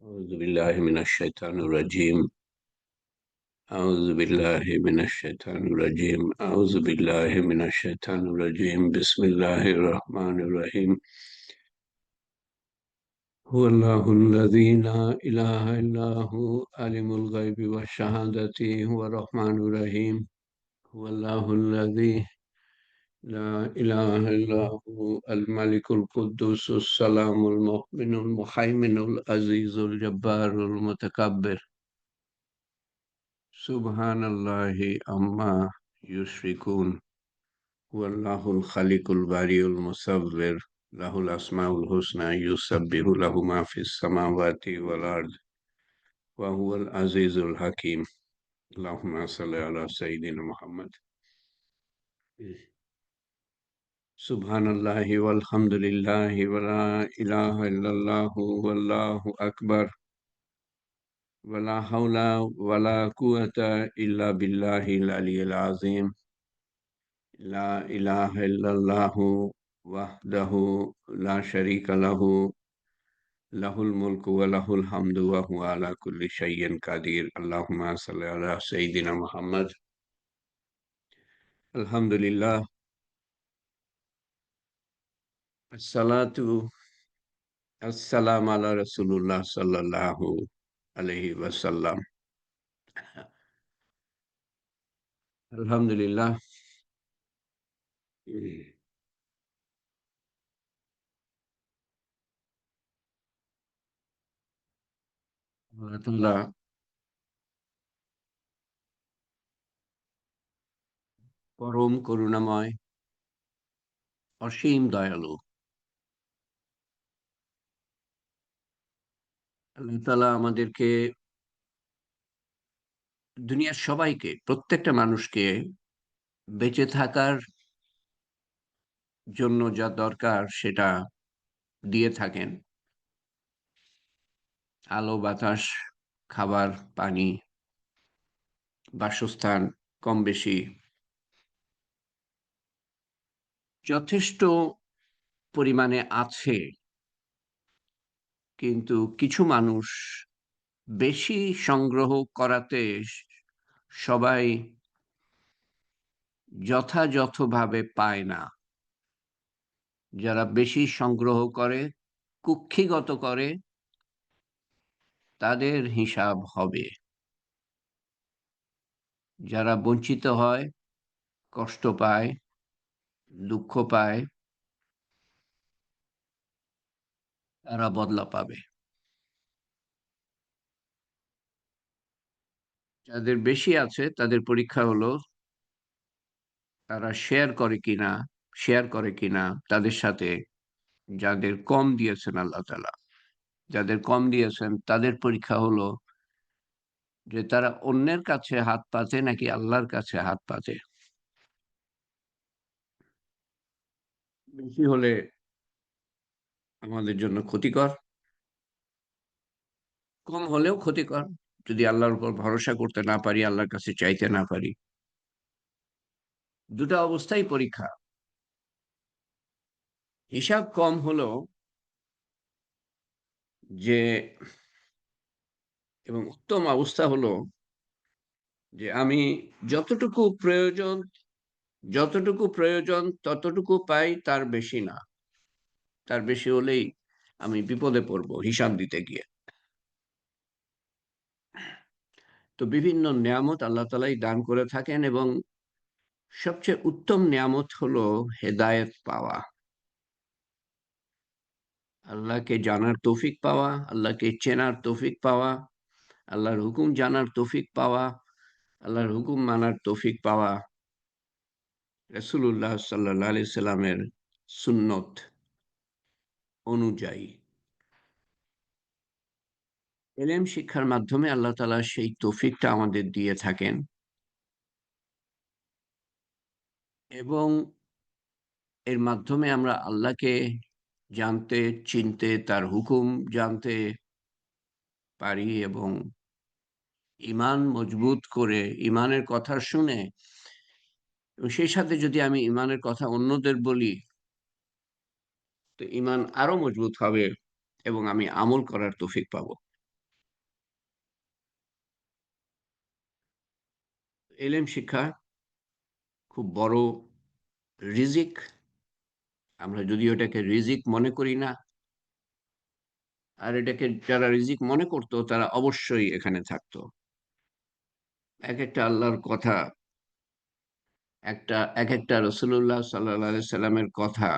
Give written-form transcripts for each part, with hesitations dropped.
أعوذ بالله من الشيطان الرجيم. أعوذ بالله من الشيطان الرجيم. أعوذ بالله من الشيطان الرجيم. بسم الله الرحمن الرحيم. هو الله الذي لا إله إلا هو عالم الغيب والشهادة هو الرحمن الرحيم. هو الله الذي لا إله إلا هو الملك القدوس السلام المؤمن المهيمن العزيز الجبار المتكبر سبحان الله عما يشركون. هو الله الخالق البارئ المصور له الأسماء الحسنى يسبح له ما في السماوات والأرض وهو العزيز الحكيم. اللهم صل على سيدنا محمد. سبحان الله والحمد لله ولا إله إلا الله والله أكبر ولا حول ولا قوة إلا بالله العلي العظيم. لا إله إلا الله وحده لا شريك له له الملك وله الحمد وهو على كل شيء قدير. اللهم صل على سيدنا محمد. الحمد لله. الصلاة السلام على رسول الله صلى الله عليه وسلم. الحمد لله. আল্লাহ তাআলা পরম করুণাময়, অসীম দয়ালু। আল্লাহ তাআলা আমাদেরকে দুনিয়ার সবাইকে, প্রত্যেকটা মানুষকে বেঁচে থাকার জন্য যা দরকার সেটা দিয়ে থাকেন। আলো, বাতাস, খাবার, পানি, বাসস্থান কম বেশি যথেষ্ট পরিমাণে আছে। কিন্তু কিছু মানুষ বেশি সংগ্রহ করাতে সবাই যথাযথভাবে পায় না। যারা বেশি সংগ্রহ করে, কুক্ষিগত করে, তাদের হিসাব হবে। যারা বঞ্চিত হয়, কষ্ট পায়, দুঃখ পায়, তারা বদলা পাবে। যাদের বেশি আছে তাদের পরীক্ষা হলো তারা শেয়ার করে কিনা তাদের সাথে যাদের কম দিয়েছেন আল্লাহ তাআলা। যাদের কম দিয়েছেন তাদের পরীক্ষা হলো যে তারা অন্যের কাছে হাত পাতে নাকি আল্লাহর কাছে হাত পাতে। বেশি হলে আমাদের জন্য ক্ষতিকর, কম হলেও ক্ষতিকর যদি আল্লাহর উপর ভরসা করতে না পারি, আল্লাহর কাছে চাইতে না পারি। দুটা অবস্থাই পরীক্ষা। হিসাব কম হলো যে এবং উত্তম অবস্থা হলো যে আমি যতটুকু প্রয়োজন যতটুকু প্রয়োজন ততটুকু পাই, তার বেশি না। তার বেশি হলেই আমি বিপদে পড়বো হিসাব দিতে গিয়ে। তো বিভিন্ন নেয়ামত আল্লাহ তাআলাই দান করে থাকেন এবং সবচেয়ে উত্তম নেয়ামত হলো হেদায়েত পাওয়া। আল্লাহকে জানার তৌফিক পাওয়া, আল্লাহকে চেনার তৌফিক পাওয়া, আল্লাহর হুকুম জানার তৌফিক পাওয়া, আল্লাহর হুকুম মানার তৌফিক পাওয়া, রাসূলুল্লাহ সাল্লাল্লাহু আলাইহি সাল্লামের সুন্নত অনুযায়ী এলেম শিক্ষার মাধ্যমে আল্লাহ তাআলা সেই তৌফিকটা আমাদের দিয়ে থাকেন এবং এর মাধ্যমে আমরা আল্লাহকে জানতে, চিনতে, তার হুকুম জানতে পারি এবং ঈমান মজবুত করে, ঈমানের কথা শুনে এবং সেই সাথে যদি আমি ঈমানের কথা অন্যদের বলি, তো ঈমান আরো মজবুত হবে এবং আমি আমল করার তৌফিক পাবো। এলেম শিক্ষা খুব বড় রিজিক। আমরা যদিও এটাকে রিজিক মনে করি না, আর এটাকে যারা রিজিক মনে করতো তারা অবশ্যই এখানে থাকতো। এক একটা আল্লাহর কথা, এক একটা রসুল্লাহ সাল্লাহ সাল্লামের কথা,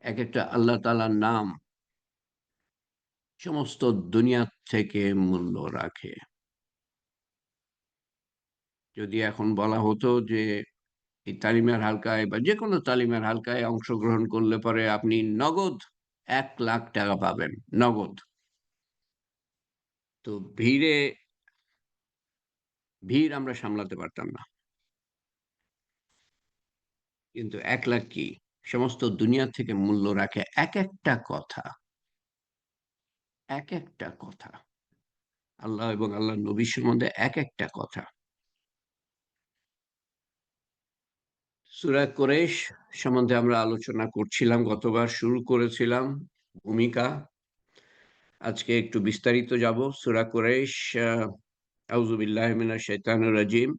এক একটা আল্লাহ তাআলার নাম সমস্ত দুনিয়া থেকে মূল্য রাখে। যদি এখন বলা হতো যে এই তালিমের হালকায় বা যে কোনো তালিমের হালকায় অংশগ্রহণ করলে পরে আপনি নগদ 1,00,000 টাকা পাবেন, নগদ। তো ভিড় আমরা সামলাতে পারতাম না। কিন্তু 1,00,000 কি? সমস্ত দুনিয়া থেকে মূল্য রাখে এক একটা কথা, এক একটা কথা। আল্লাহ এবং আল্লাহর নবীর সম্বন্ধে এক একটা কথা। সূরা কুরাইশ সম্বন্ধে আমরা আলোচনা করছিলাম, গতবার শুরু করেছিলাম ভূমিকা। আজকে একটু বিস্তারিত যাব। সূরা কুরাইশ, আউযু বিল্লাহি মিনাশ শাইতানির রাজিম।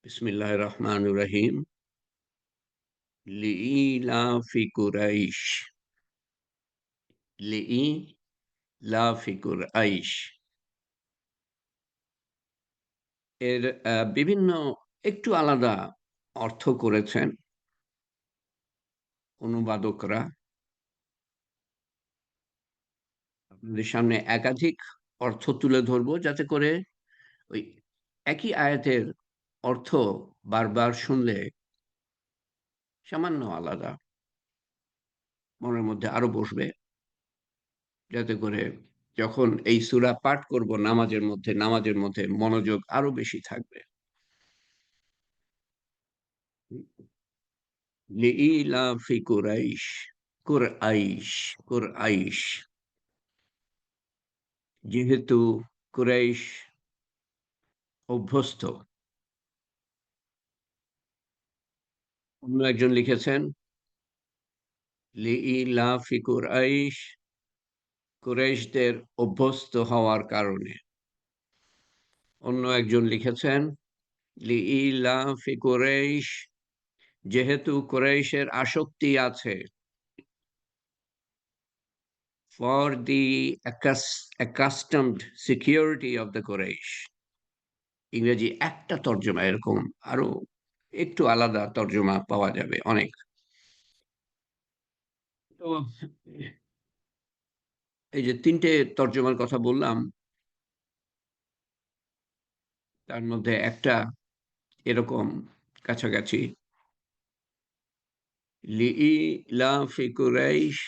বিসমিল্লাহির রহমানির রহিম। লিইলাফি কুরাইশ, লিইলাফি কুরাইশ। এর বিভিন্ন একটু আলাদা অর্থ করেছেন অনুবাদকরা। আপনাদের সামনে একাধিক অর্থ তুলে ধরবো যাতে করে ওই একই আয়াতের অর্থ বারবার শুনলে সামান্য আলাদা মনের মধ্যে আরো বসবে, যাতে করে যখন এই সূরা পাঠ করব নামাজের মধ্যে মনোযোগ আরো বেশি থাকবে। লিইলাফি কুরাইশ, কুরআইশ, কুরআইশ। যেহেতু কুরাইশ অভ্যস্ত। অন্য একজন লিখেছেন লিইলাফি কুরআইশ, কুরাইশদের অভ্যস্ত হওয়ার কারণে। অন্য একজন লিখেছেন লিইলাফি কুরাইশ, যেহেতু কুরাইশের আসক্তি আছে। For the accustomed security of the Quraish. ইংরেজি একটা তর্জমা, এরকম আরো একটু আলাদা তর্জমা পাওয়া যাবে অনেক। তো এই যে ৩ টে তর্জমার কথা বললাম, তার মধ্যে একটা এরকম কাছাকাছি। লিইলাফি কুরাইশ,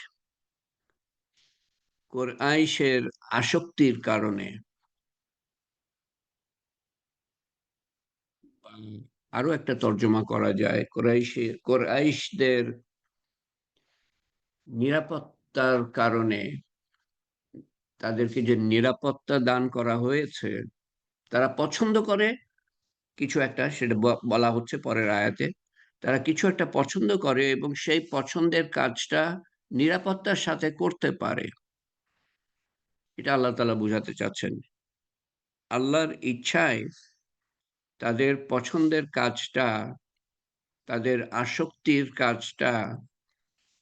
কুরাইশের আসক্তির কারণে। আরো একটা তর্জমা করা যায় কুরাইশদের নিরাপত্তার কারণে। তাদেরকে যে নিরাপত্তা দান করা হয়েছে, তারা পছন্দ করে কিছু একটা, সেটা বলা হচ্ছে পরের আয়াতে। তারা কিছু একটা পছন্দ করে এবং সেই পছন্দের কাজটা নিরাপত্তার সাথে করতে পারে। এটা আল্লাহ তাআলা বুঝাতে চাচ্ছেন। আল্লাহর ইচ্ছায় তাদের পছন্দের কাজটা, তাদের আসক্তির কাজটা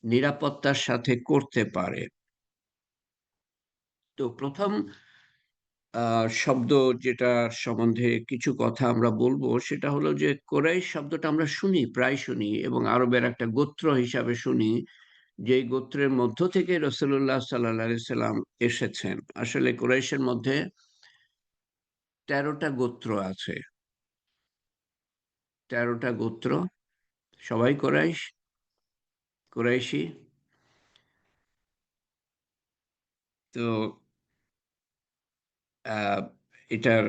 নিরাপত্তার সাথে করতে পারে। তো ১ম শব্দ যেটার সম্বন্ধে কিছু কথা আমরা বলবো সেটা হলো যে কোরাইশ শব্দটা আমরা শুনি, প্রায় শুনি এবং আরবের একটা গোত্র হিসাবে শুনি, যেই গোত্রের মধ্য থেকে রাসূলুল্লাহ সাল্লাল্লাহু আলাইহি সাল্লাম এসেছেন। আসলে কোরাইশের মধ্যে ১৩ টা গোত্র আছে। ১৩ টা গোত্র, সবাই কুরাইশি। তো আ এটার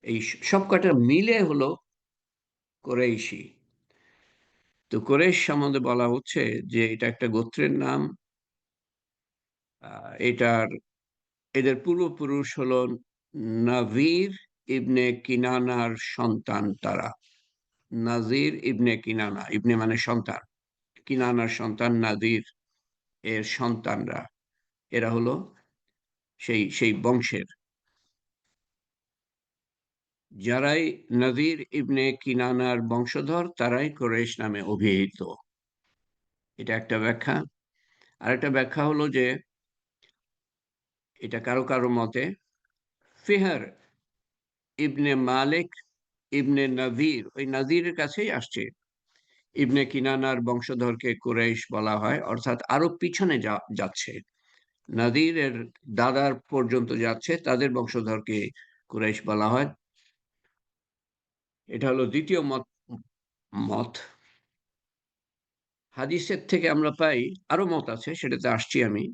এই সবকটা মিলে হলো কুরাইশি। তো কুরাইশ সম্বন্ধে বলা হচ্ছে যে এটা একটা গোত্রের নাম। এটার এদের পূর্বপুরুষ হলো নাযির ইবনে কিনানার সন্তান তারা। নাযির ইবনে কিনানা, ইবনে মানে সন্তান, কিনানার সন্তান নাযির এর সন্তানরা। এরা হলো সেই বংশের। যারাই নযীর ইবনে কিনানার বংশধর তারাই কুরাইশ নামে অভিহিত। এটা একটা ব্যাখ্যা। আরেকটা ব্যাখ্যা হলো যে এটা কারো কারো মতে ফিহর ইবনে মালিক ইবনে নযীর, ওই নযীরের কাছেই আসছে। ইবনে কিনানার বংশধরকে কুরাইশ বলা হয়, অর্থাৎ আরো পিছনে যাচ্ছে, নদীরের দাদার পর্যন্ত যাচ্ছে, তাদের বংশধরকে কুরাইশ বলা হয়। এটা হলো দ্বিতীয় মত। হাদিসের থেকে আমরা পাই, আরো মত আছে, সেটাতে আসছি আমি।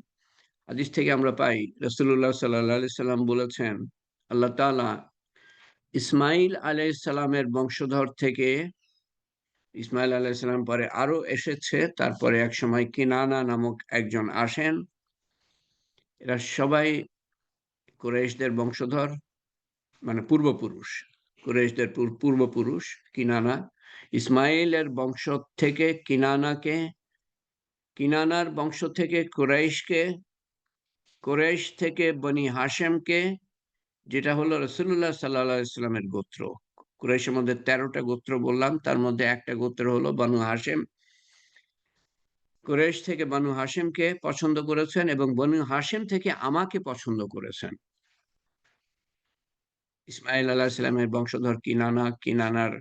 হাদিস থেকে আমরা পাই রাসূলুল্লাহ সাল্লাল্লাহু আলাইহি সাল্লাম বলেছেন, আল্লাহ তাআলা ইসমাইল আলাইহিস সালামের বংশধর থেকে, ইসমাইল আলাইহিস সালাম পরে আরো এসেছে, তারপরে একসময় কিনানা নামক একজন আসেন। এরা সবাই কুরাইশদের বংশধর, মানে পূর্বপুরুষ, কুরাইশদের পূর্বপুরুষ কিনানা। ইসমাইলের বংশ থেকে কিনানাকে, কিনানার বংশ থেকে কুরাইশকে, কুরাইশ থেকে বনি হাশেমকে, যেটা হলো রাসূলুল্লাহ সাল্লাল্লাহু আলাইহি ওয়াসাল্লামের গোত্র। কুরাইশের মধ্যে 13টা গোত্র বললাম, তার মধ্যে একটা গোত্র হলো বনু হাশেম। কুরাইশ থেকে বনু হাশেমকে পছন্দ করেছেন এবং বনু হাশেম থেকে আমাকে পছন্দ করেছেন। ইসমাইল আলাইহিস সালামের বংশধর কিনানা, কিনানার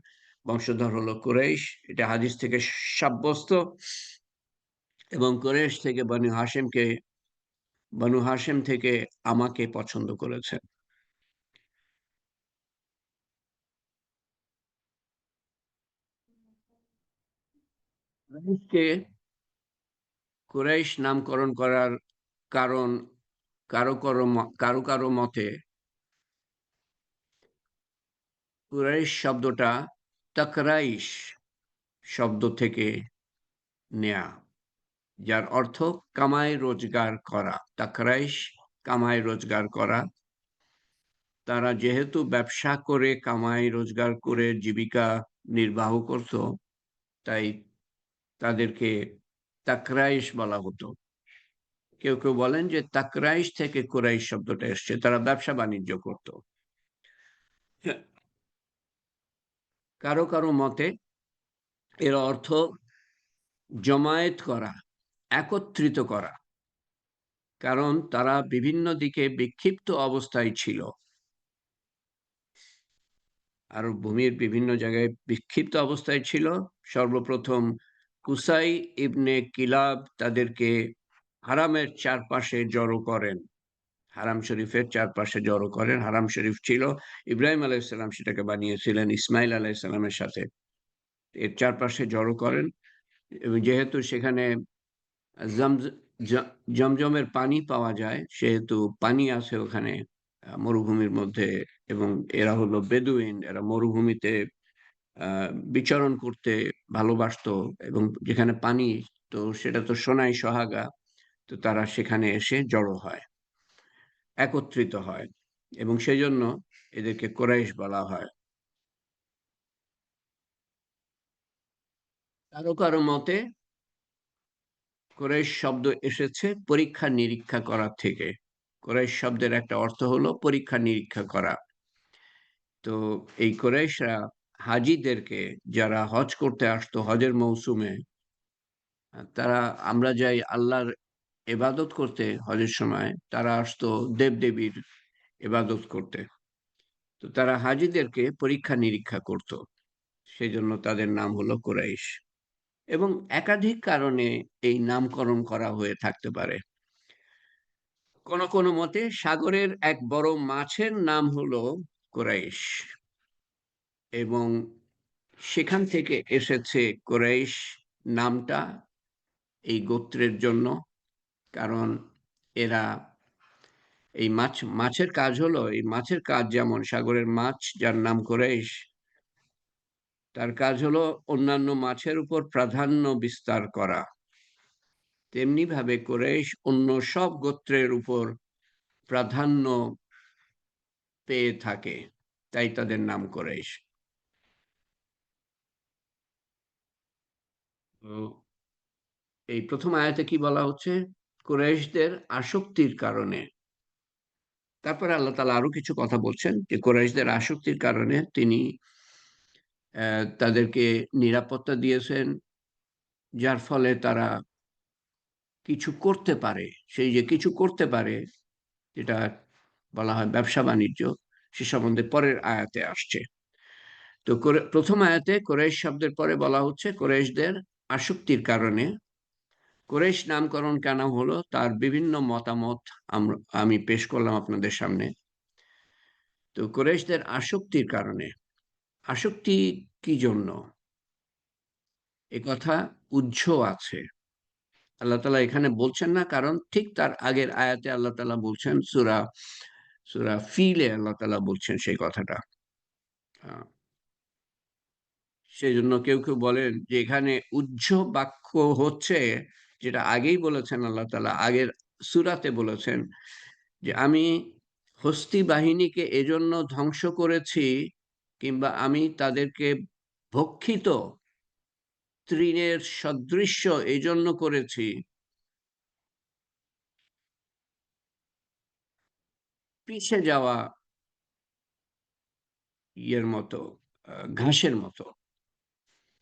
বংশধর হলো কুরাইশ, এটা হাদিস থেকে সাব্যস্ত। এবং কুরাইশ থেকে বনু হাশেমকে, বনু হাশেম থেকে আমাকে পছন্দ করেছেন। কুরাইশকে কুরাইশ নামকরণ করার কারণ কারো কারো মতে কুরাইশ শব্দটা তাকরাইশ শব্দ থেকে নেয়া, যার অর্থ কামাই রোজগার করা। তাকরাইশ, কামাই রোজগার করা। তারা যেহেতু ব্যবসা করে কামাই রোজগার করে জীবিকা নির্বাহ করত, তাই তাদেরকে তাকরাইশ বলা হতো। কেউ কেউ বলেন যে তাকরাইশ থেকে কুরাইশ শব্দটা এসছে, তারা ব্যবসা বাণিজ্য করত। কারো কারো মতে এর অর্থ জমায়েত করা, একত্রিত করা, কারণ তারা বিভিন্ন দিকে বিক্ষিপ্ত অবস্থায় ছিল। আর ভূমির বিভিন্ন জায়গায় বিক্ষিপ্ত অবস্থায় ছিল। সর্বপ্রথম কুসাই ইবনে কিলাব তাদেরকে হারামের চারপাশে জড়ো করেন, হারাম শরীফের চারপাশে জড়ো করেন। হারাম শরীফ ছিল, ইব্রাহিম আলাইহিসসালাম সেটাকে বানিয়েছিলেন ইসমাইল আলাইহিসসালামের সাথে। এর চারপাশে জড়ো করেন এবং যেহেতু সেখানে জমজ- জমজমের পানি পাওয়া যায়, সেহেতু পানি আছে ওখানে মরুভূমির মধ্যে। এবং এরা হলো বেদুইন, এরা মরুভূমিতে বিচরণ করতে ভালোবাসতো। এবং যেখানে পানি, তো সেটা তো সোনাই সোহাগা। তো তারা সেখানে এসে জড়ো হয়, একত্রিত হয়, এবং সেই জন্য এদেরকে কোরাইশ বলা হয়। কারো কারো মতে কোরাইশ শব্দ এসেছে পরীক্ষা নিরীক্ষা করা থেকে। কোরাইশ শব্দের একটা অর্থ হলো পরীক্ষা নিরীক্ষা করা। তো এই কোরাইশরা হাজিদেরকে, যারা হজ করতে আসতো হজের মৌসুমে, তারা, আমরা যাই আল্লাহর ইবাদত করতে হজের সময়, তারা আসতো দেবদেবীর ইবাদত করতে। তো তারা হাজিদেরকে পরীক্ষা নিরীক্ষা করত, সেই জন্য তাদের নাম হলো কুরাইশ। এবং একাধিক কারণে এই নামকরণ করা হয়ে থাকতে পারে। কোন কোন মতে সাগরের এক বড় মাছের নাম হলো কুরাইশ, এবং সেখান থেকে এসেছে কুরাইশ নামটা এই গোত্রের জন্য। কারণ এরা এই মাছের কাজ হলো, এই মাছের কাজ যেমন সাগরের মাছ যার নাম কুরাইশ, তার কাজ হলো অন্যান্য মাছের উপর প্রাধান্য বিস্তার করা। তেমনি ভাবে কুরাইশ অন্য সব গোত্রের উপর প্রাধান্য পেয়ে থাকে, তাই তাদের নাম কুরাইশ। তো এই প্রথম আয়াতে কি বলা হচ্ছে? কুরাইশদের আসক্তির কারণে তারপরে আল্লাহ তাআলা আরো কিছু কথা বলছেন যে কুরাইশদের আসক্তির কারণে তিনি তাদেরকে নিরাপত্তা দিয়েছেন, যার ফলে তারা কিছু করতে পারে। সেই যে কিছু করতে পারে, যেটা বলা হয় ব্যবসা-বাণিজ্য, সে সম্বন্ধে পরের আয়াতে আসছে। তো প্রথম আয়াতে কুরাইশ শব্দের পরে বলা হচ্ছে কুরাইশদের আসক্তির কারণে। কুরাইশ নামকরণ কেন হলো তার বিভিন্ন মতামত আমি পেশ করলাম আপনাদের সামনে। তো কুরাইশদের আসক্তির কারণে, আসক্তি কি জন্য? একথা উহ্য আছে। আল্লাহ তাআলা এখানে বলছেন না, কারণ ঠিক তার আগের আয়াতে আল্লাহ তাআলা বলছেন, সূরা ফিলে আল্লাহ তাআলা বলছেন সেই কথাটা। আ সেজন্য কেউ বলেন যে এখানে উহ্য বাক্য হচ্ছে, যেটা আগেই বলেছেন আল্লাহ তাআলা, আগের সূরাতে বলেছেন যে, "আমি হস্তী বাহিনীকে এজন্য ধ্বংস করেছি, কিংবা আমি তাদেরকে ভক্ষিত তৃণের সদৃশ্য এজন্য করেছি, পিষে যাওয়া ইয়ের মতো, ঘাসের মতো।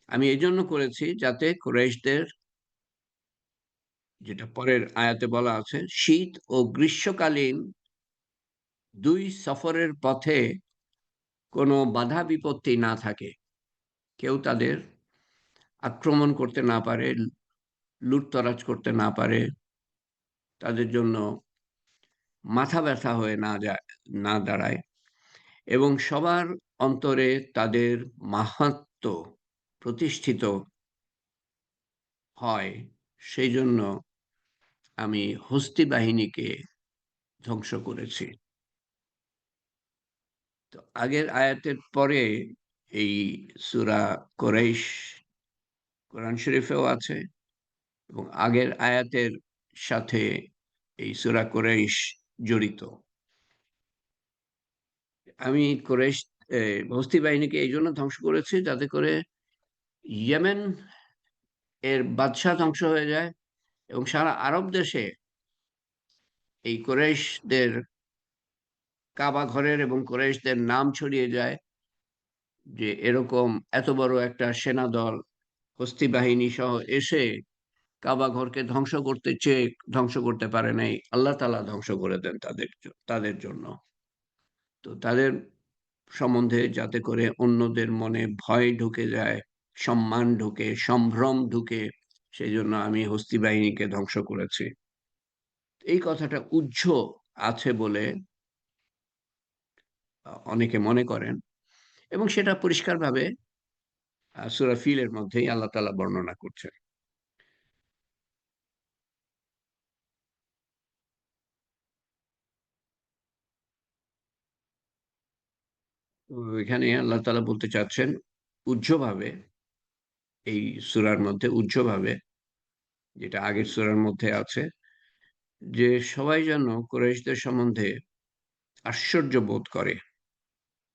আমি এজন্য করেছি যাতে কুরাইশদের," যেটা পরের আয়াতে বলা আছে, "শীত ও গ্রীষ্মকালীন ২ সফরের পথে কোনো বাধা বিপত্তি না থাকে। কেউ তাদের আক্রমণ করতে না পারে, লুটতরাজ করতে না পারে, তাদের জন্য মাথা ব্যথা হয়ে না দাঁড়ায়, এবং সবার অন্তরে তাদের মাহাত্ম্য প্রতিষ্ঠিত হয়। সেইজন্য আমি হস্তী বাহিনীকে ধ্বংস করেছি।" তো আগের আয়াতের পরে এই সূরা কুরাইশ কোরআন শরীফেও আছে, এবং আগের আয়াতের সাথে এই সূরা কুরাইশ জড়িত। আমি কুরাইশ হস্তী বাহিনীকে এইজন্য ধ্বংস করেছি যাতে করে ইয়েমেন এর বাদশা ধ্বংস হয়ে যায়, এবং সারা আরব দেশে এই কুরাইশদের কাবা ঘরের এবং কুরাইশদের নাম ছড়িয়ে যায় যে এরকম এত বড় একটা সেনাদল হস্তী বাহিনী সহ এসে কাবা ঘরকে ধ্বংস করতে চেয়ে ধ্বংস করতে পারে নাই, আল্লাহ তাআলা ধ্বংস করে দেন তাদের জন্য। তো তাদের সম্বন্ধে যাতে করে অন্যদের মনে ভয় ঢুকে যায়, সম্মান ঢুকে, সম্ভ্রম ঢুকে, সেই জন্য আমি হস্তী বাহিনীকে ধ্বংস করেছি। এই কথাটা উহ্য আছে বলে অনেকে মনে করেন, এবং সেটা পরিষ্কারভাবে সূরা ফিলের মধ্যেই আল্লাহ তাআলা বর্ণনা করছেন। তো এখানে আল্লাহ তাআলা বলতে চাচ্ছেন উহ্যভাবে, এই সূরার মধ্যে উহ্যভাবে, যেটা আগের সূরার মধ্যে আছে, যে সবাই যেন কুরাইশদের সম্বন্ধে আশ্চর্য বোধ করে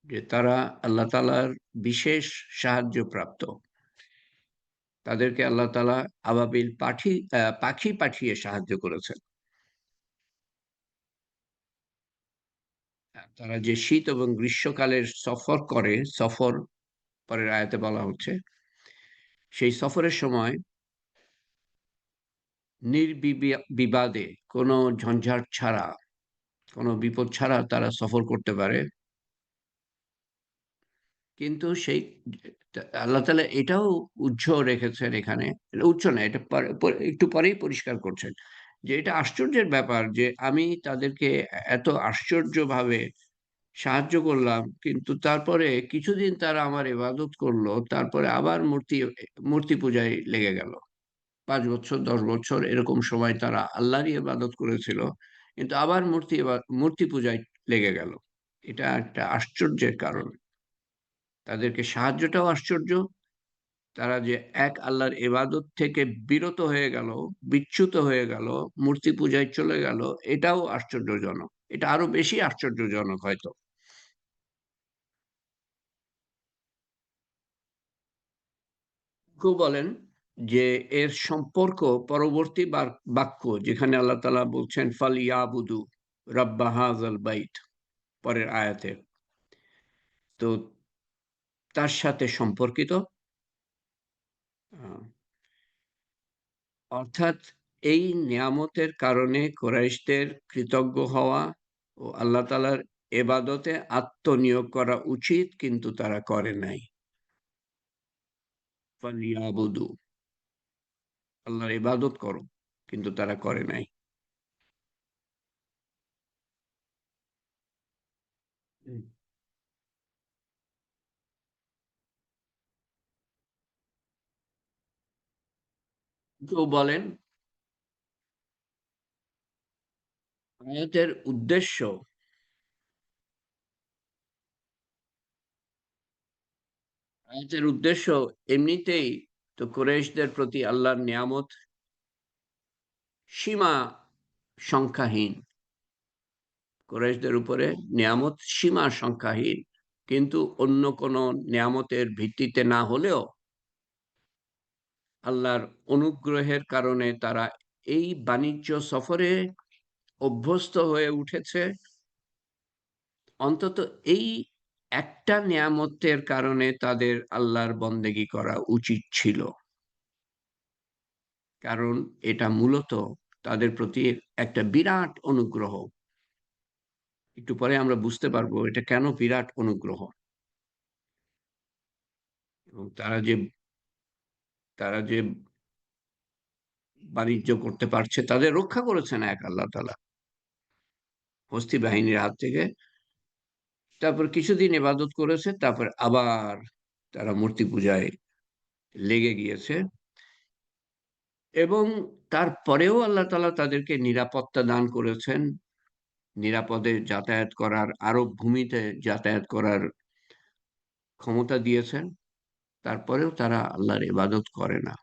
যে তারা আল্লাহ তাআলার বিশেষ সাহায্যপ্রাপ্ত। তাদেরকে আল্লাহ তাআলা আবাবিল পাখি পাঠিয়ে সাহায্য করেছেন। তারা যে শীত এবং গ্রীষ্মকালের সফর করে, সফর পরের আয়াতে বলা হচ্ছে, সেই সফরের সময় বিবাদে, কোনো ঝঞ্ঝাট ছাড়া, কোনো বিপদ ছাড়া তারা সফর করতে পারে। কিন্তু সেই আল্লাহ তাআলা এটাও উহ্য রেখেছেন এখানে। এটা উহ্য না, এটা পরে একটু পরেই পরিষ্কার করছেন। যে এটা আশ্চর্যের ব্যাপার যে আমি তাদেরকে এত আশ্চর্যভাবে সাহায্য করলাম, কিন্তু তারপরে কিছুদিন তারা আমার ইবাদত করল, তারপরে আবার মূর্তি পূজায় লেগে গেল। ৫ বছর ১০ বছর এরকম সময় তারা আল্লাহরই ইবাদত করেছিল। কিন্তু আবার মূর্তি পূজায় লেগে গেল। এটা একটা আশ্চর্যের কারণ। তাদেরকে সাহায্যটাও আশ্চর্য, তারা যে এক আল্লাহর ইবাদত থেকে বিরত হয়ে গেল, বিচ্যুত হয়ে গেল, মূর্তি পূজায় চলে গেল, এটাও আশ্চর্যজনক। এটা আরো বেশি আশ্চর্যজনক হয়তো। কেউ বলেন যে এর সম্পর্ক পরবর্তী বাক্য যেখানে আল্লাহ তাআলা বলছেন ফালিয়াবুদু। রাব্বা হাযাল বাইত, পরের আয়াতে। তো তার সাথে সম্পর্কিত, আ অর্থাৎ এই নিয়ামতের কারণে কুরাইশদের কৃতজ্ঞ হওয়া ও আল্লাহ তাআলার ইবাদতে আত্মনিয়োগ করা উচিত, কিন্তু তারা করে নাই। ফালিয়াবুদু, আল্লাহর ইবাদত করো, কিন্তু তারা করে নাই। হুম। কেউ বলেন আয়াতের উদ্দেশ্য, আয়াতের উদ্দেশ্য এমনিতেই তো কুরাইশদের প্রতি আল্লাহর নিয়ামত সীমা সংখ্যাহীন। কুরাইশদের উপরে নিয়ামত সীমা সংখ্যাহীন। কিন্তু অন্য কোন নিয়ামতের ভিত্তিতে না হলেও আল্লাহর অনুগ্রহের কারণে তারা এই বাণিজ্য সফরে অভ্যস্ত হয়ে উঠেছে। অন্তত এই একটা নিয়ামতের কারণে তাদের আল্লাহর বন্দেগী করা উচিত ছিল। কারণ এটা মূলত তাদের প্রতি একটা বিরাট অনুগ্রহ। একটু পরে আমরা বুঝতে পারবো এটা কেন বিরাট অনুগ্রহ। এবং তারা যে বাণিজ্য করতে পারছে, তাদের রক্ষা করেছেন এক আল্লাহ তাআলা হস্তী বাহিনীর হাত থেকে। তারপর কিছুদিন ইবাদত করেছে, তারপর আবার তারা মূর্তি পূজায় লেগে গিয়েছে। এবং তারপরেও আল্লাহ তাআলা তাদেরকে নিরাপত্তা দান করেছেন, নিরাপদে যাতায়াত করার, আরব ভূমিতে যাতায়াত করার ক্ষমতা দিয়েছেন। তারপরেও তারা আল্লাহর ইবাদত করে না।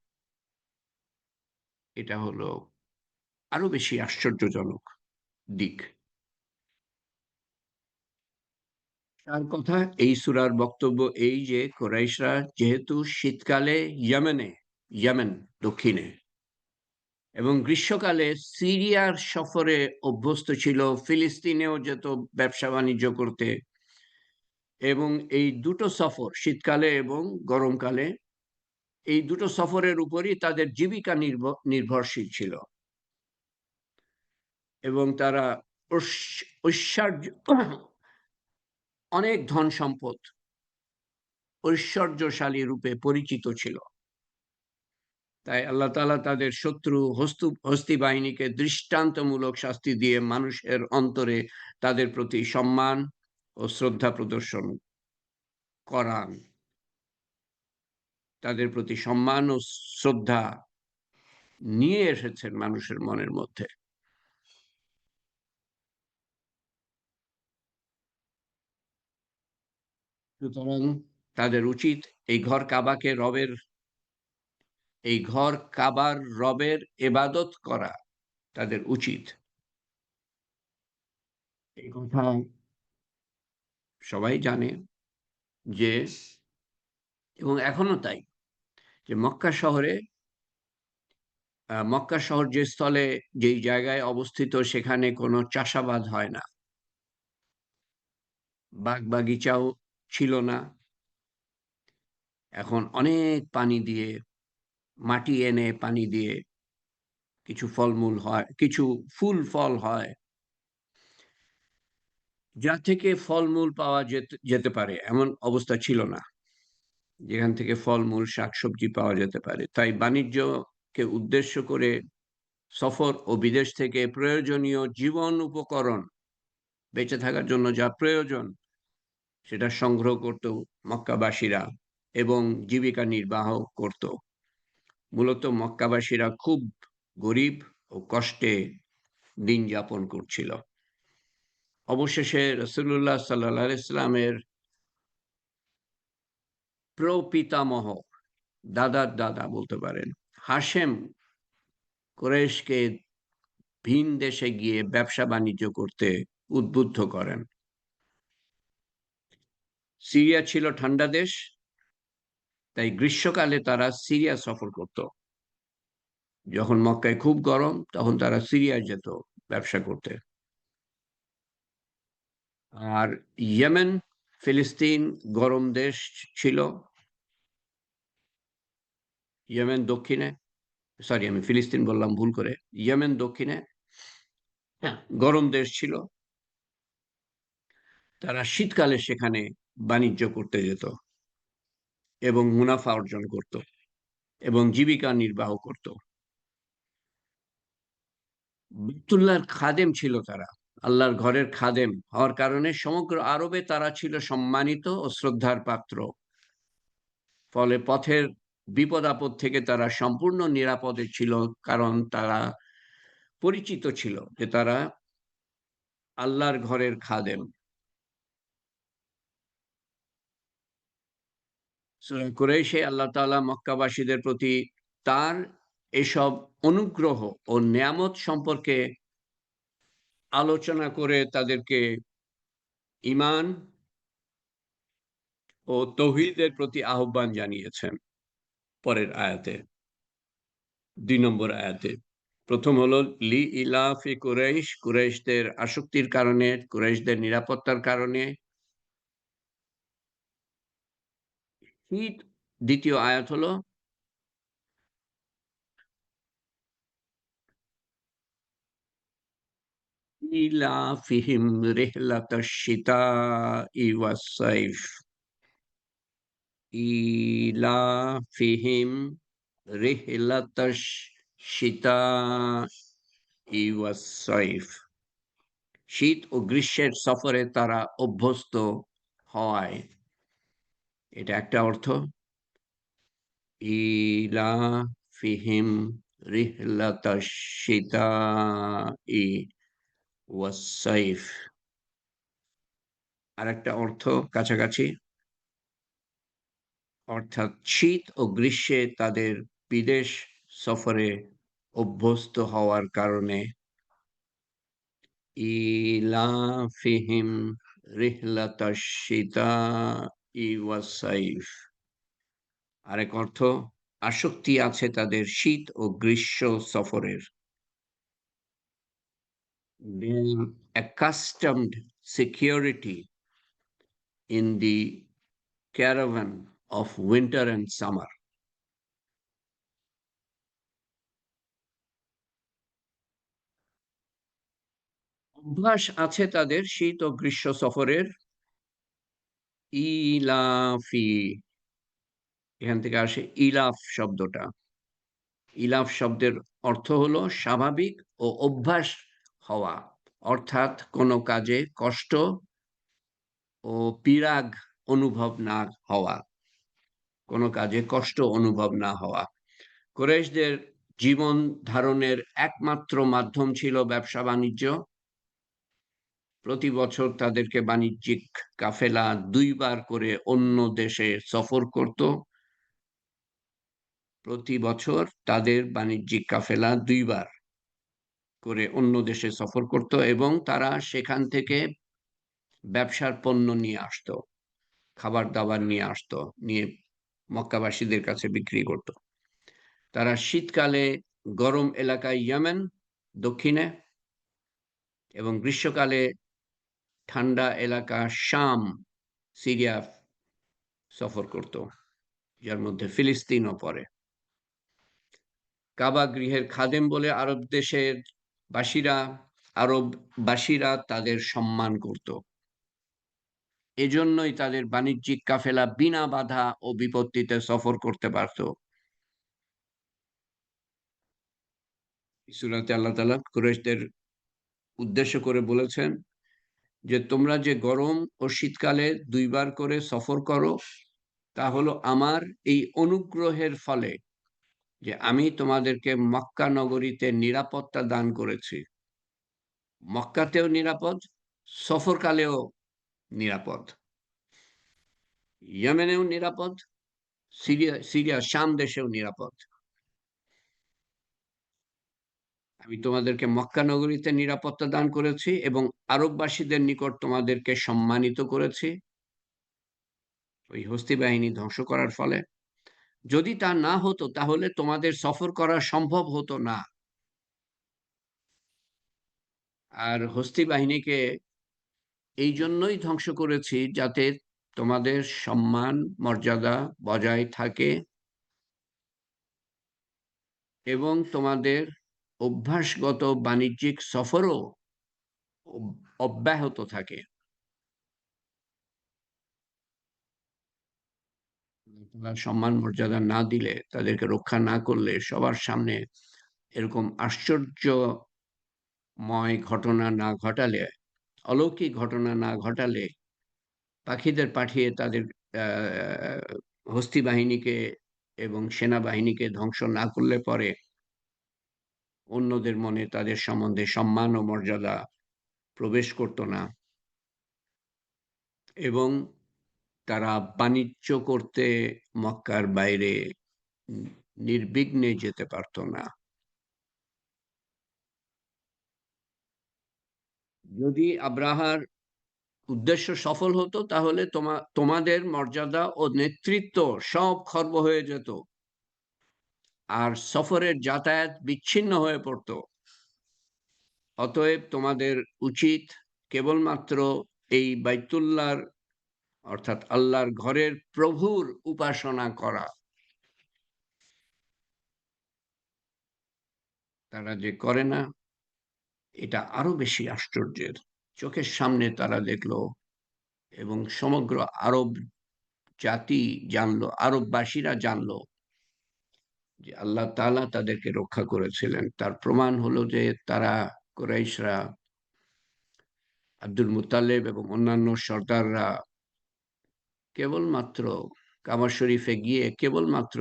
এটা হলো আরো বেশি আশ্চর্যজনক দিক। তার কথা, এই সূরার বক্তব্য এই যে কুরাইশরা যেহেতু শীতকালে ইয়েমেন দক্ষিণে এবং গ্রীষ্মকালে সিরিয়ার সফরে অভ্যস্ত ছিল, ফিলিস্তিনেও যেত ব্যবসা-বাণিজ্য করতে, এবং এই দুটো সফর শীতকালে এবং গরমকালে, এই দুটো সফরের উপরই তাদের জীবিকা নির্ভরশীল ছিল। এবং তারা ঐশ্বর্য, অনেক ধন সম্পদ, ঐশ্বর্যশালী রূপে পরিচিত ছিল। তাই আল্লাহ তাআলা তাদের শত্রু হস্তী বাহিনীকে দৃষ্টান্তমূলক শাস্তি দিয়ে মানুষের অন্তরে তাদের প্রতি সম্মান ও শ্রদ্ধা প্রদর্শন করান। তাদের প্রতি সম্মান ও শ্রদ্ধা নিয়ে এসেছেন মানুষের মনের মধ্যে। সুতরাং তাদের উচিত এই ঘর কাবাকে রবের, এই ঘর কাবার রবের ইবাদত করা তাদের উচিত। এই কথা সবাই জানে যে, এবং এখনো তাই, যে মক্কা শহর যে স্থলে, যেই জায়গায় অবস্থিত, সেখানে কোনো চাষাবাদ হয় না। বাগ-বাগিচাও ছিল না। এখন অনেক পানি দিয়ে, মাটি এনে পানি দিয়ে কিছু ফলমূল হয়, কিছু ফুল-ফল হয়। যা থেকে ফলমূল পাওয়া যেতে পারে এমন অবস্থা ছিল না। যেখান থেকে ফলমূল, শাকসবজি পাওয়া যেতে পারে। তাই বাণিজ্যকে উদ্দেশ্য করে সফর ও বিদেশ থেকে প্রয়োজনীয় জীবন উপকরণ, বেঁচে থাকার জন্য যা প্রয়োজন, সেটা সংগ্রহ করত মক্কাবাসীরা এবং জীবিকা নির্বাহ করত। মূলত মক্কাবাসীরা খুব গরিব ও কষ্টে দিন যাপন করছিল। অবশেষে রাসূলুল্লাহ সাল্লাল্লাহু আলাইহি ওয়াসাল্লামের প্রপিতামহ, দাদার দাদা বলতে পারেন, হাশেম কুরাইশকে ভিন দেশে গিয়ে ব্যবসা-বাণিজ্য করতে উদ্বুদ্ধ করেন। সিরিয়া ছিল ঠান্ডা দেশ, তাই গ্রীষ্মকালে তারা সিরিয়া সফর করত। যখন মক্কায় খুব গরম, তখন তারা সিরিয়ায় যেত ব্যবসা করতে। আর ইয়েমেন, ফিলিস্তিন গরম দেশ ছিল। ইয়েমেন দক্ষিণে, সরি আমি ফিলিস্তিন বললাম ভুল করে। ইয়েমেন দক্ষিণে গরম দেশ ছিল। তারা শীতকালে সেখানে বাণিজ্য করতে যেত এবং মুনাফা অর্জন করত এবং জীবিকা নির্বাহ করত। বাইতুল্লাহর খাদেম ছিল তারা, আল্লাহর ঘরের খাদেম হওয়ার কারণে সমগ্র আরবে তারা ছিল সম্মানিত ও শ্রদ্ধার পাত্র। ফলে পথের বিপদ আপদ থেকে তারা সম্পূর্ণ নিরাপদে ছিল, কারণ তারা পরিচিত ছিল যে তারা আল্লাহর ঘরের খাদেম। সূরা কুরাইশে আল্লাহ তাআলা মক্কাবাসীদের প্রতি তার এসব অনুগ্রহ ও নেয়ামত সম্পর্কে আলোচনা করে তাদেরকে ঈমান ও তৌহিদের প্রতি আহ্বান জানিয়েছেন পরের আয়াতে, ২ নম্বর আয়াতে। প্রথম হলো লিইলাফি কুরাইশ, কুরাইশদের আসক্তির কারণে, কুরাইশদের নিরাপত্তার কারণে। ঈদ, দ্বিতীয় আয়াত হলো ইলাফিহিম রিহলাতাশ শিতাই ওয়াস সাইফ। ইলাফিহিম রিহলাতাশ শিতাই ওয়াস সাইফ। শীত ও গ্রীষ্মের সফরে তারা অভ্যস্ত হওয়ায়, এটা একটা অর্থ। ইলাফিহিম রিহলাতাশ শিতাই ওয়াস সাইফ। আরেকটা অর্থ কাছাকাছি, অর্থাৎ শীত ও গ্রীষ্মে তাদের বিদেশ সফরে অভ্যস্ত হওয়ার কারণে। ইলাফিহিম রিহলাতাশ শিতাই ওয়াস সাইফ। আরেক অর্থ, আসক্তি আছে তাদের শীত ও গ্রীষ্ম সফরের। Being accustomed security in the caravan of winter and summer. অভ্যাস আছে তাদের শীত ও গ্রীষ্ম সফরের। ইলাফি, এখান থেকে আসে ইলাফ শব্দটা। ইলাফ শব্দের অর্থ হলো স্বাভাবিক ও অভ্যাস হওয়া, অর্থাৎ কোনো কাজে কষ্ট ও বিরাগ অনুভব না হওয়া, কোনো কাজে কষ্ট অনুভব না হওয়া। কুরাইশদের জীবন ধারণের একমাত্র মাধ্যম ছিল ব্যবসা বাণিজ্য। প্রতি বছর তাদেরকে বাণিজ্যিক কাফেলা ২ বার করে অন্য দেশে সফর করত। প্রতি বছর তাদের বাণিজ্যিক কাফেলা ২ বার করে অন্য দেশে সফর করত এবং তারা সেখান থেকে ব্যবসার পণ্য নিয়ে আসতো, খাবার-দাবার নিয়ে আসতো, নিয়ে মক্কাবাসীদের কাছে বিক্রি করত। তারা শীতকালে গরম এলাকায় ইয়েমেন দক্ষিণে এবং গ্রীষ্মকালে ঠান্ডা এলাকা শাম, সিরিয়া সফর করত, যার মধ্যে ফিলিস্তিনও পড়ে। কাবা গৃহের খাদেম বলে আরববাসীরা তাদের সম্মান করত। এজন্যই তাদের বাণিজ্যিক কাফেলা বিনা বাধা ও বিপত্তিতে সফর করতে পারত। সূরাতে আল্লাহ তাআলা কুরাইশদের উদ্দেশ্য করে বলেছেন যে তোমরা যে গরম ও শীতকালে ২ বার করে সফর করো, তা হলো আমার এই অনুগ্রহের ফলে যে আমি তোমাদেরকে মক্কা নগরীতে নিরাপত্তা দান করেছি। মক্কাতেও নিরাপদ, সফরকালেও নিরাপদ, ইয়েমেনেও নিরাপদ, সিরিয়া শাম দেশেও নিরাপদ। আমি তোমাদেরকে মক্কা নগরীতে নিরাপত্তা দান করেছি এবং আরববাসীদের নিকট তোমাদেরকে সম্মানিত করেছি ওই হস্তি বাহিনী ধ্বংস করার ফলে। যদি তা না হতো তাহলে তোমাদের সফর করা সম্ভব হতো না। আর হস্তি বাহিনীকে এই জন্যই ধ্বংস করেছি যাতে তোমাদের সম্মান মর্যাদা বজায় থাকে এবং তোমাদের অভ্যাসগত বাণিজ্যিক সফরও অব্যাহত থাকে। তারা সম্মান মর্যাদা না দিলে, তাদেরকে রক্ষা না করলে, সবার সামনে এরকম আশ্চর্যময় ঘটনা না ঘটালে, অলৌকিক ঘটনা না ঘটালে, পাখিদের পাঠিয়ে তাদের হস্তি বাহিনীকে এবং সেনাবাহিনীকে ধ্বংস না করলে পরে অন্যদের মনে তাদের সম্বন্ধে সম্মান ও মর্যাদা প্রবেশ করত না এবং তারা বাণিজ্য করতে মক্কার বাইরে নির্বিঘ্নে যেতে পারত না। যদি আব্রাহার উদ্দেশ্য সফল হতো তাহলে তোমাদের মর্যাদা ও নেতৃত্ব সব খর্ব হয়ে যেত আর সফরের যাতায়াত বিচ্ছিন্ন হয়ে পড়ত। অতএব তোমাদের উচিত কেবলমাত্র এই বাইতুল্লাহর অর্থাৎ আল্লাহর ঘরের প্রভুর উপাসনা করা। তারা যে করে না, এটা আরো বেশি আশ্চর্যের। চোখের সামনে তারা দেখলো এবং সমগ্র আরব জাতি জানলো, আরববাসীরা জানলো যে আল্লাহ তাআলা তাদেরকে রক্ষা করেছিলেন। তার প্রমাণ হলো যে তারা, কুরাইশরা, আব্দুল মুত্তালিব এবং অন্যান্য সর্দাররা কেবলমাত্র কাবা শরীফে গিয়ে কেবলমাত্র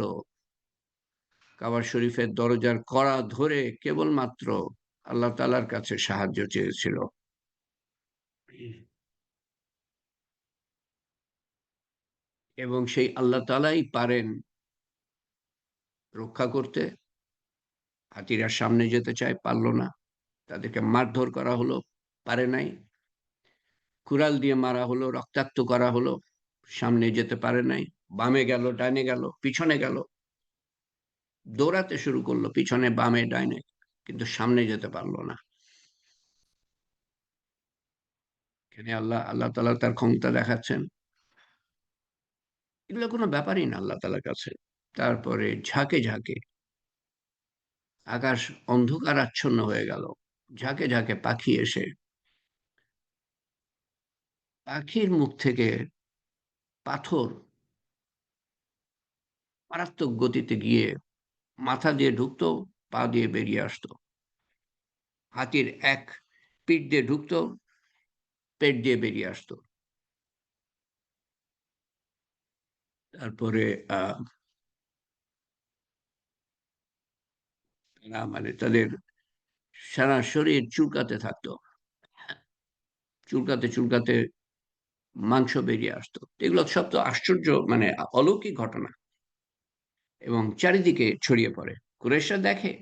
কাবা শরীফের দরজার কড়া ধরে কেবলমাত্র আল্লাহ তাআলার কাছে সাহায্য চেয়েছিল এবং সেই আল্লাহ তাআলাই পারেন রক্ষা করতে। হাতিরা সামনে যেতে চায়, পারল না। তাদেরকে মারধর করা হলো, পারে নাই। কুড়াল দিয়ে মারা হলো, রক্তাক্ত করা হলো, সামনে যেতে পারে নাই। বামে গেল, ডাইনে গেল, পিছনে গেল, দৌড়াতে শুরু করলো পিছনে, বামে, ডাইনে, কিন্তু সামনে যেতে পারলো না। এখানে আল্লাহ তাআলা তার ক্ষমতা দেখাচ্ছেন। এগুলো কোনো ব্যাপারই না আল্লাহ তাআলার কাছে। তারপরে ঝাঁকে ঝাঁকে আকাশ অন্ধকার আচ্ছন্ন হয়ে গেল। ঝাঁকে ঝাঁকে পাখি এসে পাখির মুখ থেকে পাথর মারাত্মক গতিতে গিয়ে মাথা দিয়ে ঢুকতো, পা দিয়ে বেরিয়ে আসতো। হাতির এক পিঠ দিয়ে ঢুকতো, পেট দিয়ে বেরিয়ে আসতো। তারপরে মানে তাদের সারা শরীর চুলকাতে থাকতো, চুলকাতে চুলকাতে মাংস বেরিয়ে আসতো। এগুলো সব তো আশ্চর্য, মানে অলৌকিক ঘটনা এবং চারিদিকে ছড়িয়ে পড়ে। কুরাইশরা দেখে,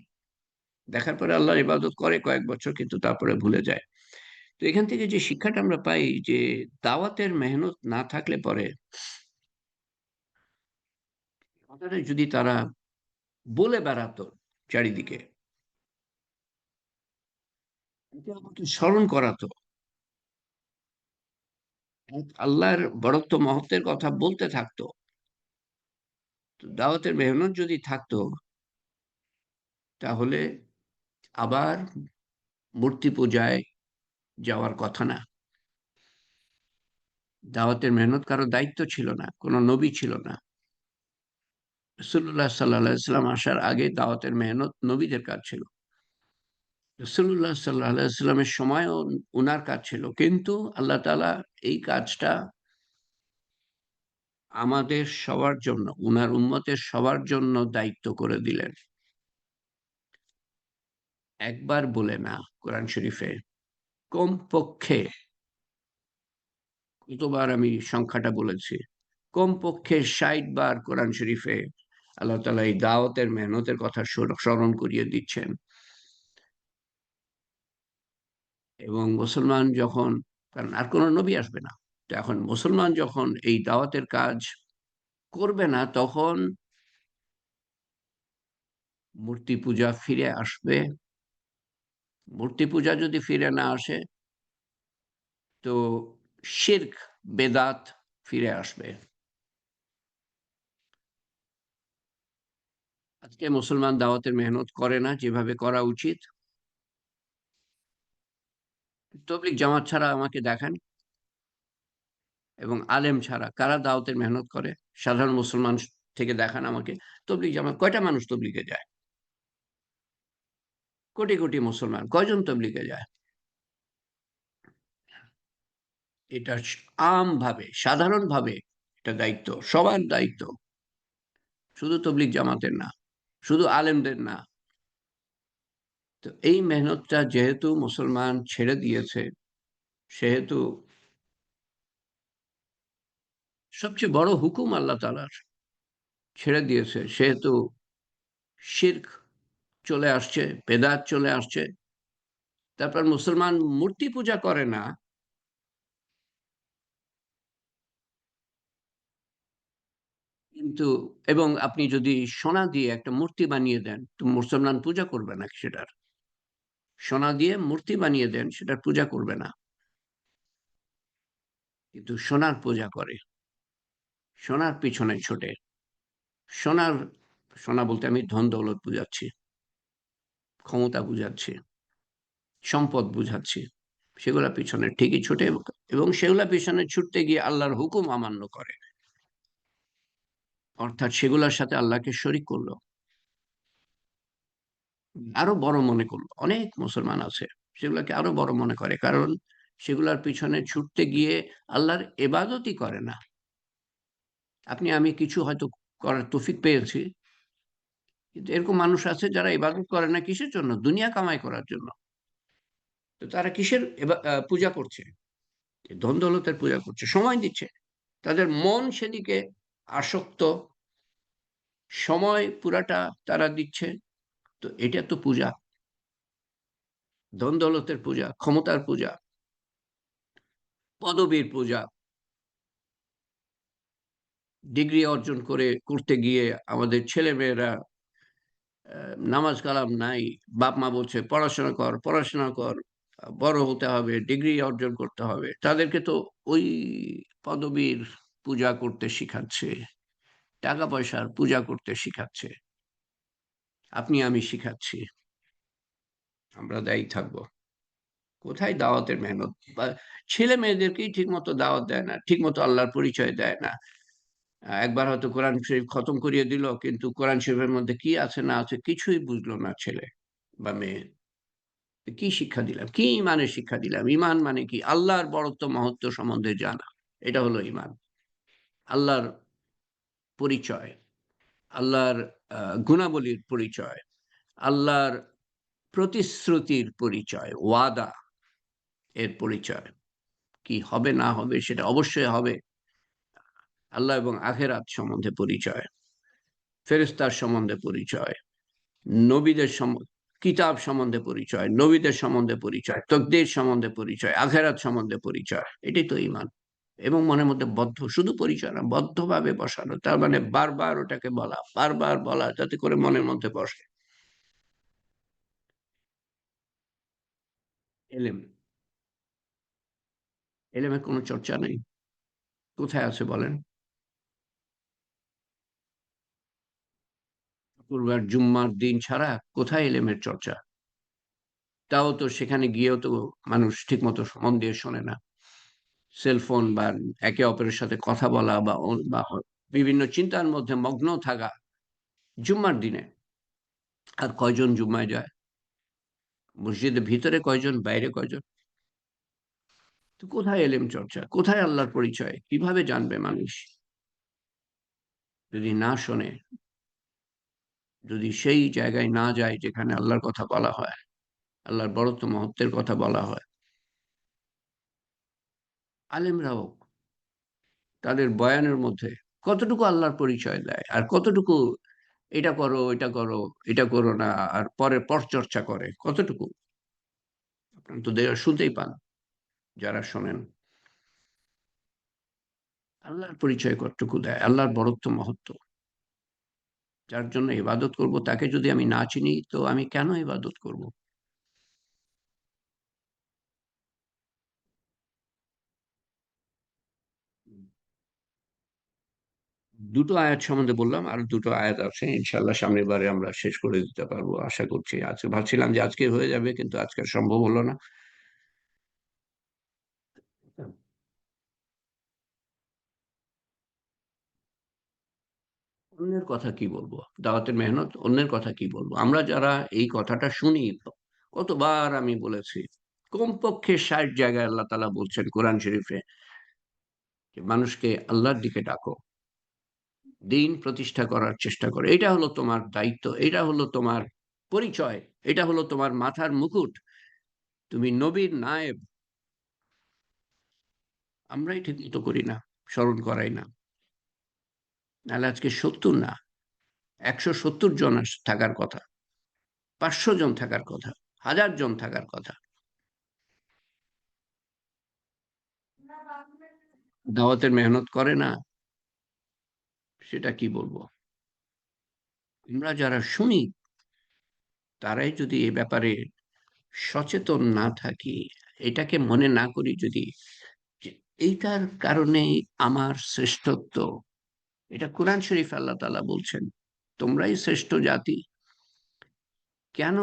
দেখার পরে আল্লাহর ইবাদত করে কয়েক বছর, কিন্তু তারপরে ভুলে যায়। তো এখান থেকে যে শিক্ষাটা আমরা পাই যে দাওয়াতের মেহনত না থাকলে পরে, কথাটা যদি তারা বলে বেড়াতো চারিদিকে, একে আমাকে স্মরণ করাতো, আল্লাহর বড়ত্ব মহত্বের কথা বলতে থাকতো, তো দাওয়াতের মেহনত যদি থাকতো তাহলে আবার মূর্তি পূজায় যাওয়ার কথা না। দাওয়াতের মেহনত কারো দায়িত্ব ছিল না, কোনো নবী ছিল না। রাসূলুল্লাহ সাল্লাল্লাহু আলাইহি ওয়াসাল্লাম আসার আগে দাওয়াতের মেহনত নবীদের কাজ ছিল। রাসূলুল্লাহ সাল্লাল্লাহু আলাইহি ওয়াসাল্লামের সময়ও উনার কাজ ছিল। কিন্তু আল্লাহ তাআলা এই কাজটা আমাদের সবার জন্য, উনার উম্মতের সবার জন্য দায়িত্ব করে দিলেন। একবার বলে না, কোরআন শরীফে কমপক্ষে, কতবার আমি সংখ্যাটা বলেছি, কমপক্ষে ৬০ বার কোরআন শরীফে আল্লাহ তাআলা এই দাওয়াতের মেহনতের কথা স্মরণ করিয়ে দিচ্ছেন। এবং মুসলমান যখন, কারণ আর কোনো নবী আসবে না, তো এখন মুসলমান যখন এই দাওয়াতের কাজ করবে না, তখন মূর্তি পূজা ফিরে আসবে। মূর্তি পূজা যদি ফিরে না আসে, তো শিরক, বেদাত ফিরে আসবে। আজকে মুসলমান দাওয়াতের মেহনত করে না যেভাবে করা উচিত। তবলিগ জামাত ছাড়া আমাকে দেখান, এবং আলেম ছাড়া কারা দাওয়াতের মেহনত করে? সাধারণ মুসলমান থেকে দেখান আমাকে। তবলিগ জামাত কয়টা মানুষ তবলিগে যায়? কোটি কোটি মুসলমান কয়জন তবলিগে যায়? এটা আমভাবে, সাধারণভাবে এটা দায়িত্ব, সবার দায়িত্ব, শুধু তবলিগ জামাতের না, শুধু আলেমদের না। তো এই মেহনতটা যেহেতু মুসলমান ছেড়ে দিয়েছে, সেহেতু সবচেয়ে বড় হুকুম আল্লাহ তাআলার ছেড়ে দিয়েছে, সেহেতু শিরক চলে আসছে, বেদাত চলে আসছে। তারপর মুসলমান মূর্তি পূজা করে না, কিন্তু এবং আপনি যদি সোনা দিয়ে একটা মূর্তি বানিয়ে দেন, তো মুসলমান পূজা করবে নাকি সেটার? সোনা দিয়ে মূর্তি বানিয়ে দেন, সেটার পূজা করবে না। কিন্তু সোনার পূজা করে, সোনার পিছনে ছোটে। সোনার, সোনা বলতে আমি ধন দৌলত বুঝাচ্ছি, ক্ষমতা বুঝাচ্ছি, সম্পদ বুঝাচ্ছি। সেগুলা পিছনে ঠিকই ছোটে, এবং সেগুলা পিছনে ছুটতে গিয়ে আল্লাহর হুকুম অমান্য করে। অর্থাৎ সেগুলোর সাথে আল্লাহকে শরিক করলো, আরো বড় মনে করলো। অনেক মুসলমান আছে সেগুলোকে আরো বড় মনে করে, কারণ সেগুলোর পিছনে ছুটতে গিয়ে আল্লাহর ইবাদতই করে না। আপনি আমি কিছু হয়তো করার তৌফিক পেয়েছি, কিন্তু এরকম মানুষ আছে যারা ইবাদত করে না কিসের জন্য? দুনিয়া কামাই করার জন্য। তো তারা কিসের পূজা করছে? ধন দৌলতের পূজা করছে, সময় দিচ্ছে, তাদের মন সেদিকে আসক্ত, সময় পুরাটা তারা দিচ্ছে। তো এটা তো পূজা, ধন দৌলতের পূজা, ক্ষমতার পূজা, পদবীর পূজা। ডিগ্রি অর্জন করতে গিয়ে আমাদের ছেলেমেয়েরা নামাজ কালাম নাই। বাপ মা বলছে পড়াশোনা কর, পড়াশোনা কর, বড় হতে হবে, ডিগ্রি অর্জন করতে হবে। তাদেরকে তো ওই পদবীর পূজা করতে শিখাচ্ছে, টাকা পয়সার পূজা করতে শিখাচ্ছে। আপনি আমি শিখাচ্ছি, আমরা দায়ী থাকবো। কোথায় দাওয়াতের মেহনত? বা ছেলে মেয়েদেরকেই ঠিক মতো দাওয়াত দেয় না, ঠিক মতো আল্লাহর পরিচয় দেয় না। একবার হয়তো কোরআন শরীফ খতম করিয়ে দিল, কিন্তু কোরআন শরীফের মধ্যে কি আছে না আছে কিছুই বুঝলো না ছেলে বা মেয়ে। কি শিক্ষা দিলাম? কি ইমানের শিক্ষা দিলাম? ইমান মানে কি? আল্লাহর বড়ত্ব মহত্ব সম্বন্ধে জানা, এটা হলো ইমান। আল্লাহর পরিচয়, আল্লাহর গুণাবলীর পরিচয়, আল্লাহর প্রতিশ্রুতির পরিচয়, ওয়াদা এর পরিচয়। কি হবে না হবে সেটা অবশ্যই হবে। আল্লাহ এবং আখেরাত সম্বন্ধে পরিচয়, ফেরেশতার সম্বন্ধে পরিচয়, নবীদের কিতাব সম্বন্ধে পরিচয়, নবীদের সম্বন্ধে পরিচয়, তকদীর সম্বন্ধে পরিচয়, আখেরাত সম্বন্ধে পরিচয়। এটাই তো ঈমান। এবং মনের মধ্যে বদ্ধ, শুধু পরিচয় না, বদ্ধভাবে বসানো। তার মানে বারবার ওটাকে বলা, বারবার বলা, যাতে করে মনের মধ্যে বসে। এলেম, এলেমের কোনো চর্চা নেই। কোথায় আছে বলেন? শুক্রবার জুম্মার দিন ছাড়া কোথায় এলেমের চর্চা? তাও তো সেখানে গিয়েও তো মানুষ ঠিকমতো মন দিয়ে শোনে না। সেলফোন বা একে অপরের সাথে কথা বলা বা বিভিন্ন চিন্তার মধ্যে মগ্ন থাকা জুম্মার দিনে। আর কয়জন জুম্মায় যায়? মসজিদের ভিতরে কয়জন, বাইরে কয়জন? তো কোথায় এলেম চর্চা, কোথায় আল্লাহর পরিচয়? কিভাবে জানবে মানুষ যদি না শোনে, যদি সেই জায়গায় না যায় যেখানে আল্লাহর কথা বলা হয়, আল্লাহর বড়ত্ব মহত্বের কথা বলা হয়? আলেমরাও তাদের বয়ানের মধ্যে কতটুকু আল্লাহর পরিচয় দেয়, আর কতটুকু এটা করো, এটা করো, এটা করো না, আর পরে পরচর্চা করে কতটুকু? আপনারা তো শুনতেই পান যারা শোনেন। আল্লাহর পরিচয় কতটুকু দেয়, আল্লাহর বড়ত্ব মহত্ব। যার জন্য ইবাদত করব, তাকে যদি আমি না চিনি, তো আমি কেন ইবাদত করব? দুটো আয়াত সম্বন্ধে বললাম, আর দুটো আয়াত আছে, ইনশাল্লাহ সামনের বারে আমরা শেষ করে দিতে পারবো আশা করছি। আজকে ভাবছিলাম যে আজকে হয়ে যাবে, কিন্তু আজকে সম্ভব হলো না। অন্যের কথা কি বলবো, দাওয়াতের মেহনত, অন্যের কথা কি বলবো? আমরা যারা এই কথাটা শুনি, কতবার আমি বলেছি, কমপক্ষে 60 জায়গায় আল্লাহ তাআলা বলছেন কোরআন শরীফে যে মানুষকে আল্লাহর দিকে ডাকো, দিন প্রতিষ্ঠা করার চেষ্টা করো, এটা হলো তোমার দায়িত্ব, এটা হলো তোমার পরিচয়, এটা হলো তোমার মাথার মুকুট, তুমি নবীর নায়েব। আমরাই ঠিক মতো করি না, স্মরণ করাই না। নাহলে আজকে 70 না, 170 জন থাকার কথা, 500 জন থাকার কথা, 1000 জন থাকার কথা। দাওয়াতের মেহনত করে না, সেটা কি বলবো? আমরা যারা শুনি তারাই যদি এ ব্যাপারে সচেতন না থাকি, এটাকে মনে না করি যদি, যে এইটার কারণেই আমার শ্রেষ্ঠত্ব, এটা কোরআন শরীফ আল্লাহ তাআলা বলছেন, তোমরাই শ্রেষ্ঠ জাতি। কেন?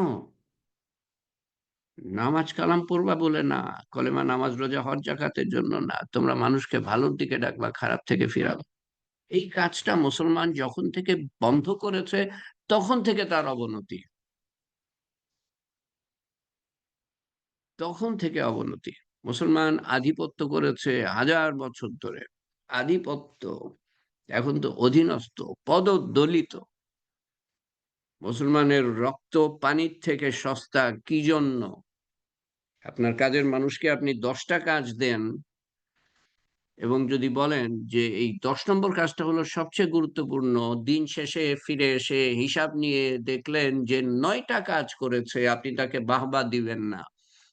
নামাজ কালাম পড়বা বলে না, কলেমা নামাজ রোজা হজ জাকাতের জন্য না, তোমরা মানুষকে ভালোর দিকে ডাকবা, খারাপ থেকে ফিরাবা। এই কাজটা মুসলমান যখন থেকে বন্ধ করেছে, তখন থেকে তার অবনতি, তখন থেকে অবনতি। মুসলমান আধিপত্য করেছে 1000 বছর ধরে, আধিপত্য, এখন তো অধীনস্থ, পদদলিত। মুসলমানের রক্ত পানির থেকে সস্তা কি জন্য? আপনার কাজের মানুষকে আপনি 10টা কাজ দেন, এবং যদি বলেন যে এই 10 নম্বর কাজটা হলো সবচেয়ে গুরুত্বপূর্ণ, দিন শেষে ফিরে এসে হিসাব নিয়ে দেখলেন যে 9টা কাজ করেছে, আপনি তাকে বাহবা দিবেন না।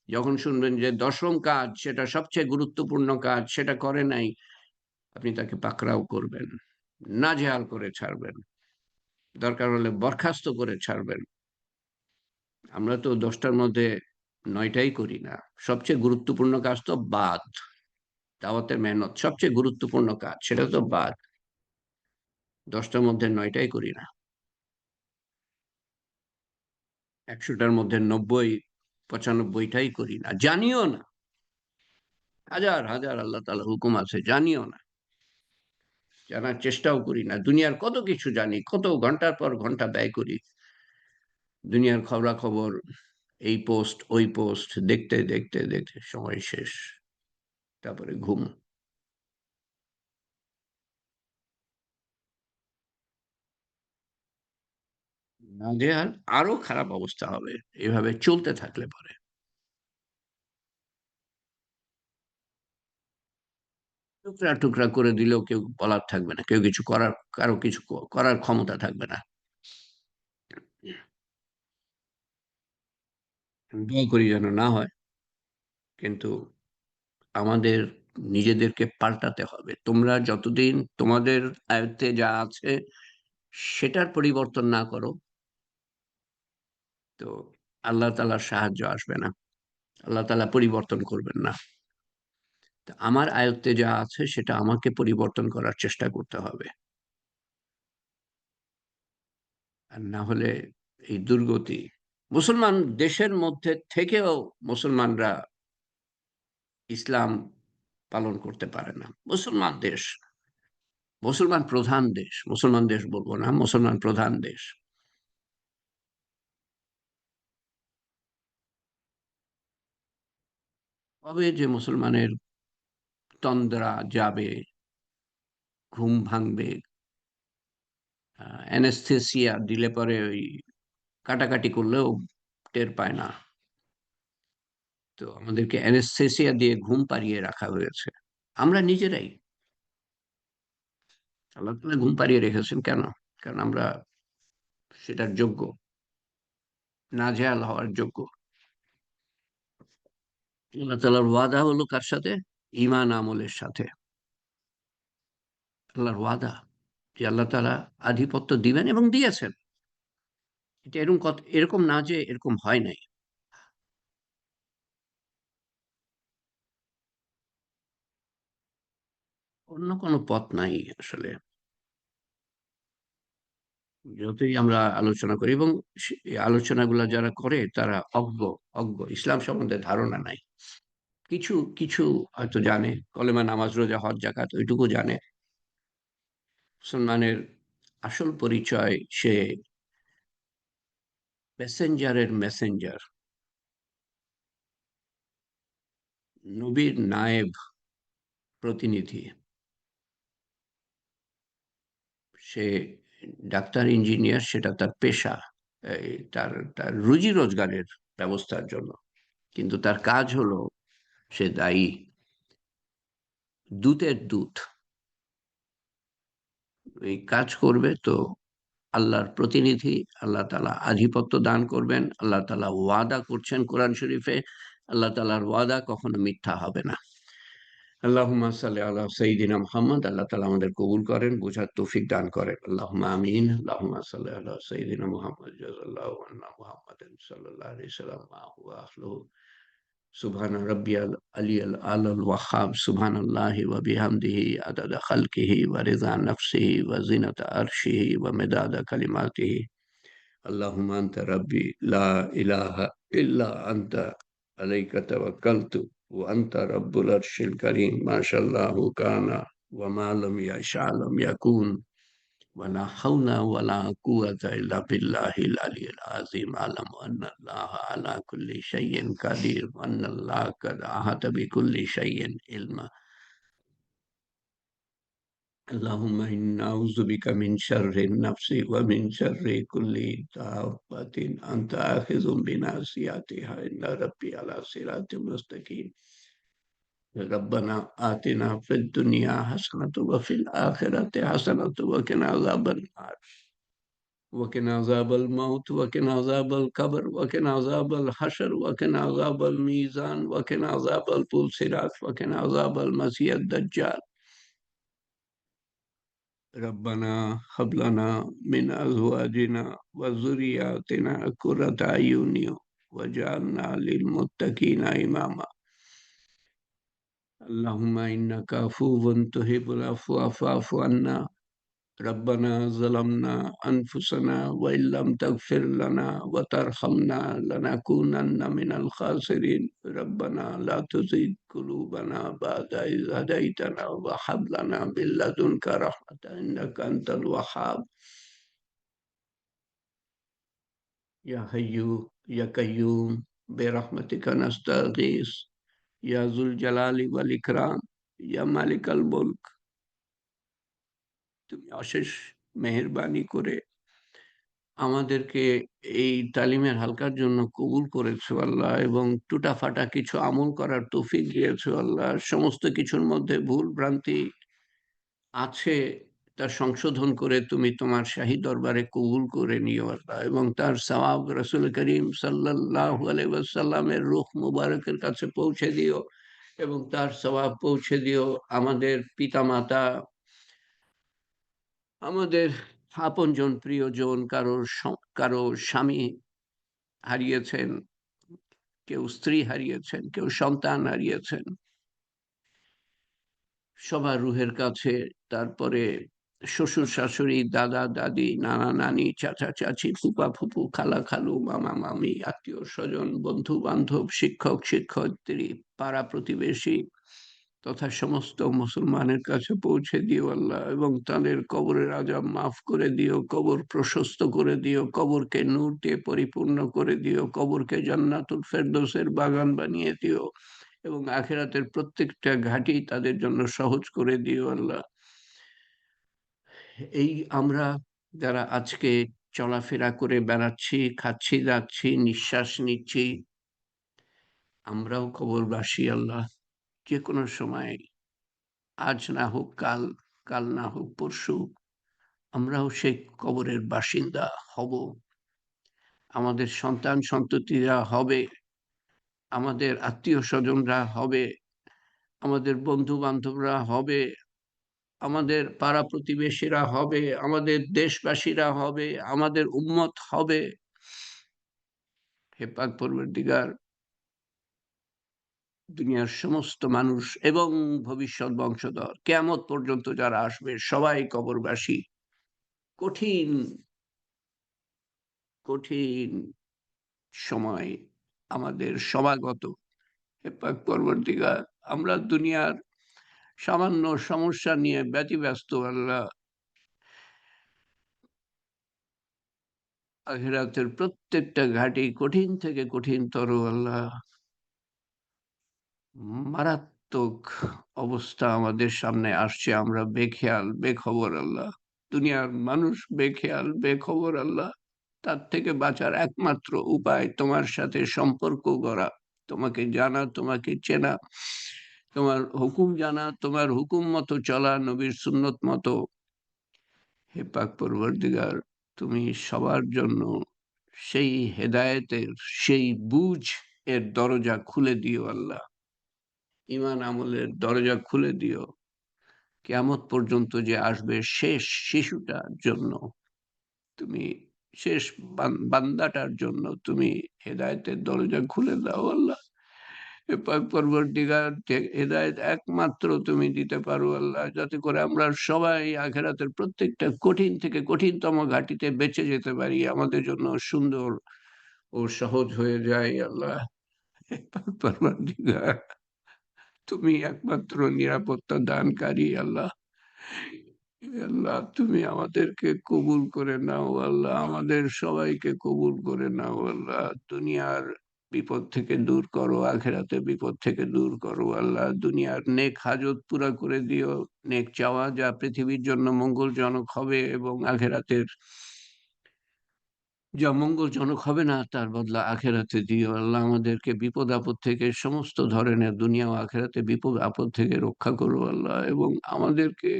যখন শুনবেন যে 10ম কাজ, সেটা সবচেয়ে গুরুত্বপূর্ণ কাজ, সেটা করে নাই, আপনি তাকে পাকড়াও করবেন, নাজেহাল করে ছাড়বেন, দরকার হলে বরখাস্ত করে ছাড়বেন। আমরা তো 10টার মধ্যে 9টাই করি না। সবচেয়ে গুরুত্বপূর্ণ কাজ তো বাদ, দাওয়াতের মেহনত সবচেয়ে গুরুত্বপূর্ণ কাজ, সেটা তো বাদ। 10টার মধ্যে 9টাই করি না। 100টার মধ্যে 90, 95টাই করি না, জানিও না। হাজার হাজার আল্লাহ তাআলা হুকুম আছে, জানিও না, জানার চেষ্টাও করি না। দুনিয়ার কত কিছু জানি, কত ঘন্টার পর ঘন্টা ব্যয় করি দুনিয়ার খবরাখবর, এই পোস্ট ওই পোস্ট দেখতে দেখতে দেখতে সময় শেষ, তারপরে ঘুম। নাজেহাল, আরো খারাপ অবস্থা হবে এভাবে চলতে থাকলে পরে। টুকরা টুকরা করে দিলেও কেউ বলার থাকবে না, কেউ কিছু করার, কারো কিছু করার ক্ষমতা থাকবে না। দোয়া করি যেন না হয়, কিন্তু আমাদের নিজেদেরকে পাল্টাতে হবে। তোমরা যতদিন তোমাদের আয়ত্তে যা আছে সেটার পরিবর্তন না করো, তো আল্লাহ তাআলার সাহায্য আসবে না, আল্লাহ তাআলা পরিবর্তন করবেন না। তো আমার আয়ত্তে যা আছে সেটা আমাকে পরিবর্তন করার চেষ্টা করতে হবে, আর না হলে এই দুর্গতি। মুসলমান দেশের মধ্যে থেকেও মুসলমানরা ইসলাম পালন করতে পারে না। মুসলমান দেশ, মুসলমান প্রধান দেশ, মুসলমান দেশ বলবো না, মুসলমান প্রধান দেশ, কবে যে মুসলমানের তন্দ্রা যাবে, ঘুম ভাঙবে, অ্যানেস্থেসিয়া দিলে পরে ওই কাটাকাটি করলেও টের পায় না। তো আমাদেরকে অ্যানেস্থেসিয়া দিয়ে ঘুম পাড়িয়ে রাখা হয়েছে, আমরা নিজেরাই। আল্লাহ তাআলা ঘুম পাড়িয়ে রেখেছেন কেন? কারণ আমরা সেটার যোগ্য, নাজেহাল হওয়ার যোগ্য। আল্লাহ তাআলার ওয়াদা হলো কার সাথে? ঈমান আমলের সাথে। আল্লাহর ওয়াদা যে আল্লাহ তাআলা আধিপত্য দিবেন এবং দিয়েছেন। এটা এরকম এরকম না যে এরকম হয় নাই। অন্য কোনো পথ নাই আসলে। যতই আমরা আলোচনা করি, এবং এই আলোচনাগুলা যারা করে তারা অজ্ঞ, অজ্ঞ, ইসলাম সম্বন্ধে ধারণা নাই। কিছু কিছু হয়তো জানে, কলেমা, নামাজ, রোজা, হজ, জাকাত ওইটুকু জানে। মুসলমানের আসল পরিচয় সে মেসেঞ্জারের মেসেঞ্জার, নবীর নায়েব, প্রতিনিধি। সে ডাক্তার, ইঞ্জিনিয়ার, সেটা তার পেশা, তার তার রুজি রোজগারের ব্যবস্থার জন্য। কিন্তু তার কাজ হলো সে দায়ী, দূতের দূত। এই কাজ করবে তো আল্লাহর প্রতিনিধি, আল্লাহ তাআলা আধিপত্য দান করবেন। আল্লাহ তাআলা ওয়াদা করছেন কোরআন শরীফে, আল্লাহ তাআলার ওয়াদা কখনো মিথ্যা হবে না। আল্লাহুম্মা সাল্লি আলা সাইয়্যিদিনা মুহাম্মদ। আল্লাহ তাআলা আমাদের কবুল করেন, বোঝার তৌফিক দান করেন। আল্লাহুম্মা আমিন। আল্লাহুম্মা সাল্লি আলা সাইয়্যিদিনা মুহাম্মদ জাযাল্লাহু আন্না মুহাম্মাদান সাল্লাল্লাহু আলাইহি ওয়াসাল্লাম মা হুয়া আহলুহু। সুবহান রাব্বিয়াল আলিয়্যিল আ'লাল ওয়াহ্হাব। সুবহানাল্লাহি ওয়া বিহামদিহি আদাদা খালকিহি ওয়া রিদা নাফসিহি ওয়া জিনাতা আরশিহি ওয়া মিদাদা কালিমাতিহি। আল্লাহুম্মা আনতা রাব্বি লা ইলাহা ইল্লা আনতা আলাইকা তাওয়াক্কালতু ওয়া আনতা রাব্বুল আরশিল কারীম। মাশাআল্লাহু কানা ওয়া মা লাম ইয়াশা লাম ইয়াকুন ওয়া লা হাওলা ওয়া লা কুওয়াতা ইল্লা বিল্লাহিল আলিয়্যিল আযীম। আ'লামু আন্নাল্লাহা আলা কুল্লি শাইইন কাদির ওয়া আন্নাল্লাহা কাদ আহাতা বিকুল্লি শাইইন ইলমা। اللهم إنا نعوذ بك من شر النفس ومن شر كل دابة أنت آخذ بناصيتها إن ربي على صراط مستقيم. ربنا آتنا في الدنيا حسنة وفي الآخرة حسنة وقنا عذاب النار وقنا عذاب الموت وقنا عذاب القبر وقنا عذاب الحشر وقنا عذاب الميزان وقنا عذاب الصراط وقنا عذاب المسيح الدجال. ربنا هب لنا من أزواجنا وذرياتنا قرة أعين واجعلنا للمتقين إماما. اللهم إنك عفو تحب العفو فاعف عنا. ربنا ظلمنا أنفسنا وإن لم تغفر لنا وترحمنا لنكونن من الخاسرين. ربنا لا تزغ قلوبنا بعد إذ هديتنا وهب لنا من لدنك رحمة إنك أنت الوهاب. يا حي يا قيوم برحمتك نستغيث يا ذو الجلال والإكرام يا مالك الملك। তুমি অশেষ মেহেরবানি করে আমাদেরকে এই তালিমের হালকার জন্য কবুল করেছো আল্লাহ, এবং টুটাফাটা কিছু আমল করার তৌফিক দিয়েছো আল্লাহ। সমস্ত কিছুর মধ্যে ভুল ভ্রান্তি আছে, তা সংশোধন করে তুমি তোমার শাহী দরবারে কবুল করে নিও আল্লাহ, এবং তার সওয়াব রাসূল করিম সাল্লাল্লাহু আলাইহি ওয়াসাল্লামের রূহ মুবারকের কাছে পৌঁছে দিও, এবং তার সওয়াব পৌঁছে দিও আমাদের পিতামাতা, আমাদের আপনজন, প্রিয়জন, কারো স্বামী হারিয়েছেন, কেউ স্ত্রী হারিয়েছেন, কেউ সন্তান হারিয়েছেন, সবার রুহের কাছে। তারপরে শ্বশুর শাশুড়ি, দাদা দাদি, নানা নানি, চাচা চাচি, ফুপা ফুপু, খালা খালু, মামা মামি, আত্মীয় স্বজন, বন্ধু বান্ধব, শিক্ষক শিক্ষয়িত্রী, পাড়া প্রতিবেশী তথা সমস্ত মুসলমানের কাছে পৌঁছে দিও আল্লাহ, এবং তাদের কবরের আযাব মাফ করে দিও, কবর প্রশস্ত করে দিও, কবরকে নূর দিয়ে পরিপূর্ণ করে দিও, কবরকে জান্নাতুল ফেরদৌসের বাগান বানিয়ে দিও, এবং আখিরাতের প্রত্যেকটা ঘাঁটি তাদের জন্য সহজ করে দিও আল্লাহ। এই আমরা যারা আজকে চলাফেরা করে বেড়াচ্ছি, খাচ্ছি, যাচ্ছি, নিঃশ্বাস নিচ্ছি, আমরাও কবরবাসী আল্লাহ। যে কোনো সময়, আজ না হোক কাল, কাল না হোক পরশু, আমরাও সেই কবরের বাসিন্দা হব। আমাদের সন্তান সন্ততিরা হবে, আমাদের আত্মীয় স্বজনরা হবে, আমাদের বন্ধু বান্ধবরা হবে, আমাদের পাড়া প্রতিবেশীরা হবে, আমাদের দেশবাসীরা হবে, আমাদের উম্মত হবে। হে পাক পরওয়ারদিগার, দুনিয়ার সমস্ত মানুষ এবং ভবিষ্যৎ বংশধর কিয়ামত পর্যন্ত যারা আসবে সবাই কবরবাসী। কঠিন কঠিন সময় আমাদের সমাগত। হে পাক পরবর্তীকার, আমরা দুনিয়ার সামান্য সমস্যা নিয়ে ব্যতিব্যস্ত আল্লাহ। আখিরাতের প্রত্যেকটা ঘাঁটি কঠিন থেকে কঠিনতর আল্লাহ। মারাত্মক অবস্থা আমাদের সামনে আসছে, আমরা বেখেয়াল বেখবর আল্লাহ। দুনিয়ার মানুষ বেখেয়াল বেখবর আল্লাহ। তার থেকে বাঁচার একমাত্র উপায় তোমার সাথে সম্পর্ক গড়া, তোমাকে জানা, তোমাকে চেনা, তোমার হুকুম জানা, তোমার হুকুম মতো চলা, নবীর সুন্নত মতো। হে পাক পরবর্তীকার, তুমি সবার জন্য সেই হেদায়েতের, সেই বুঝ এর দরজা খুলে দিও আল্লাহ। ঈমান আমলের দরজা খুলে দিও। কিয়ামত পর্যন্ত যে আসবে শেষ শিশুটার জন্য, তুমি শেষ বান্দাটার জন্য তুমি হেদায়েতের দরজা খুলে দাও আল্লাহ। এ পাক পরবর্তীকার, হেদায়েত একমাত্র তুমি দিতে পারো আল্লাহ, যাতে করে আমরা সবাই আখিরাতের প্রত্যেকটা কঠিন থেকে কঠিনতম ঘাটিতে বেঁচে যেতে পারি, আমাদের জন্য সুন্দর ও সহজ হয়ে যায় আল্লাহ। হে পাক পরবর্তীকার, তুমি একমাত্র নিরাপত্তা দানকারী আল্লাহ। আল্লাহ, তুমি আমাদেরকে কবুল করে নাও আল্লাহ, আমাদের সবাইকে কবুল করে নাও আল্লাহ। দুনিয়ার বিপদ থেকে দূর করো, আখেরাতে বিপদ থেকে দূর করো আল্লাহ। দুনিয়ার নেক হাজত পুরা করে দিও, নেক চাওয়া যা পৃথিবীর জন্য মঙ্গলজনক হবে এবং আখেরাতের যা মঙ্গলজনক হবে না তার বদলা আখেরাতে দিও আল্লাহ। আমাদেরকে বিপদ আপদ থেকে, সমস্ত ধরনের দুনিয়া ও আখেরাতে বিপদ আপদ থেকে রক্ষা করো আল্লাহ, এবং আমাদেরকে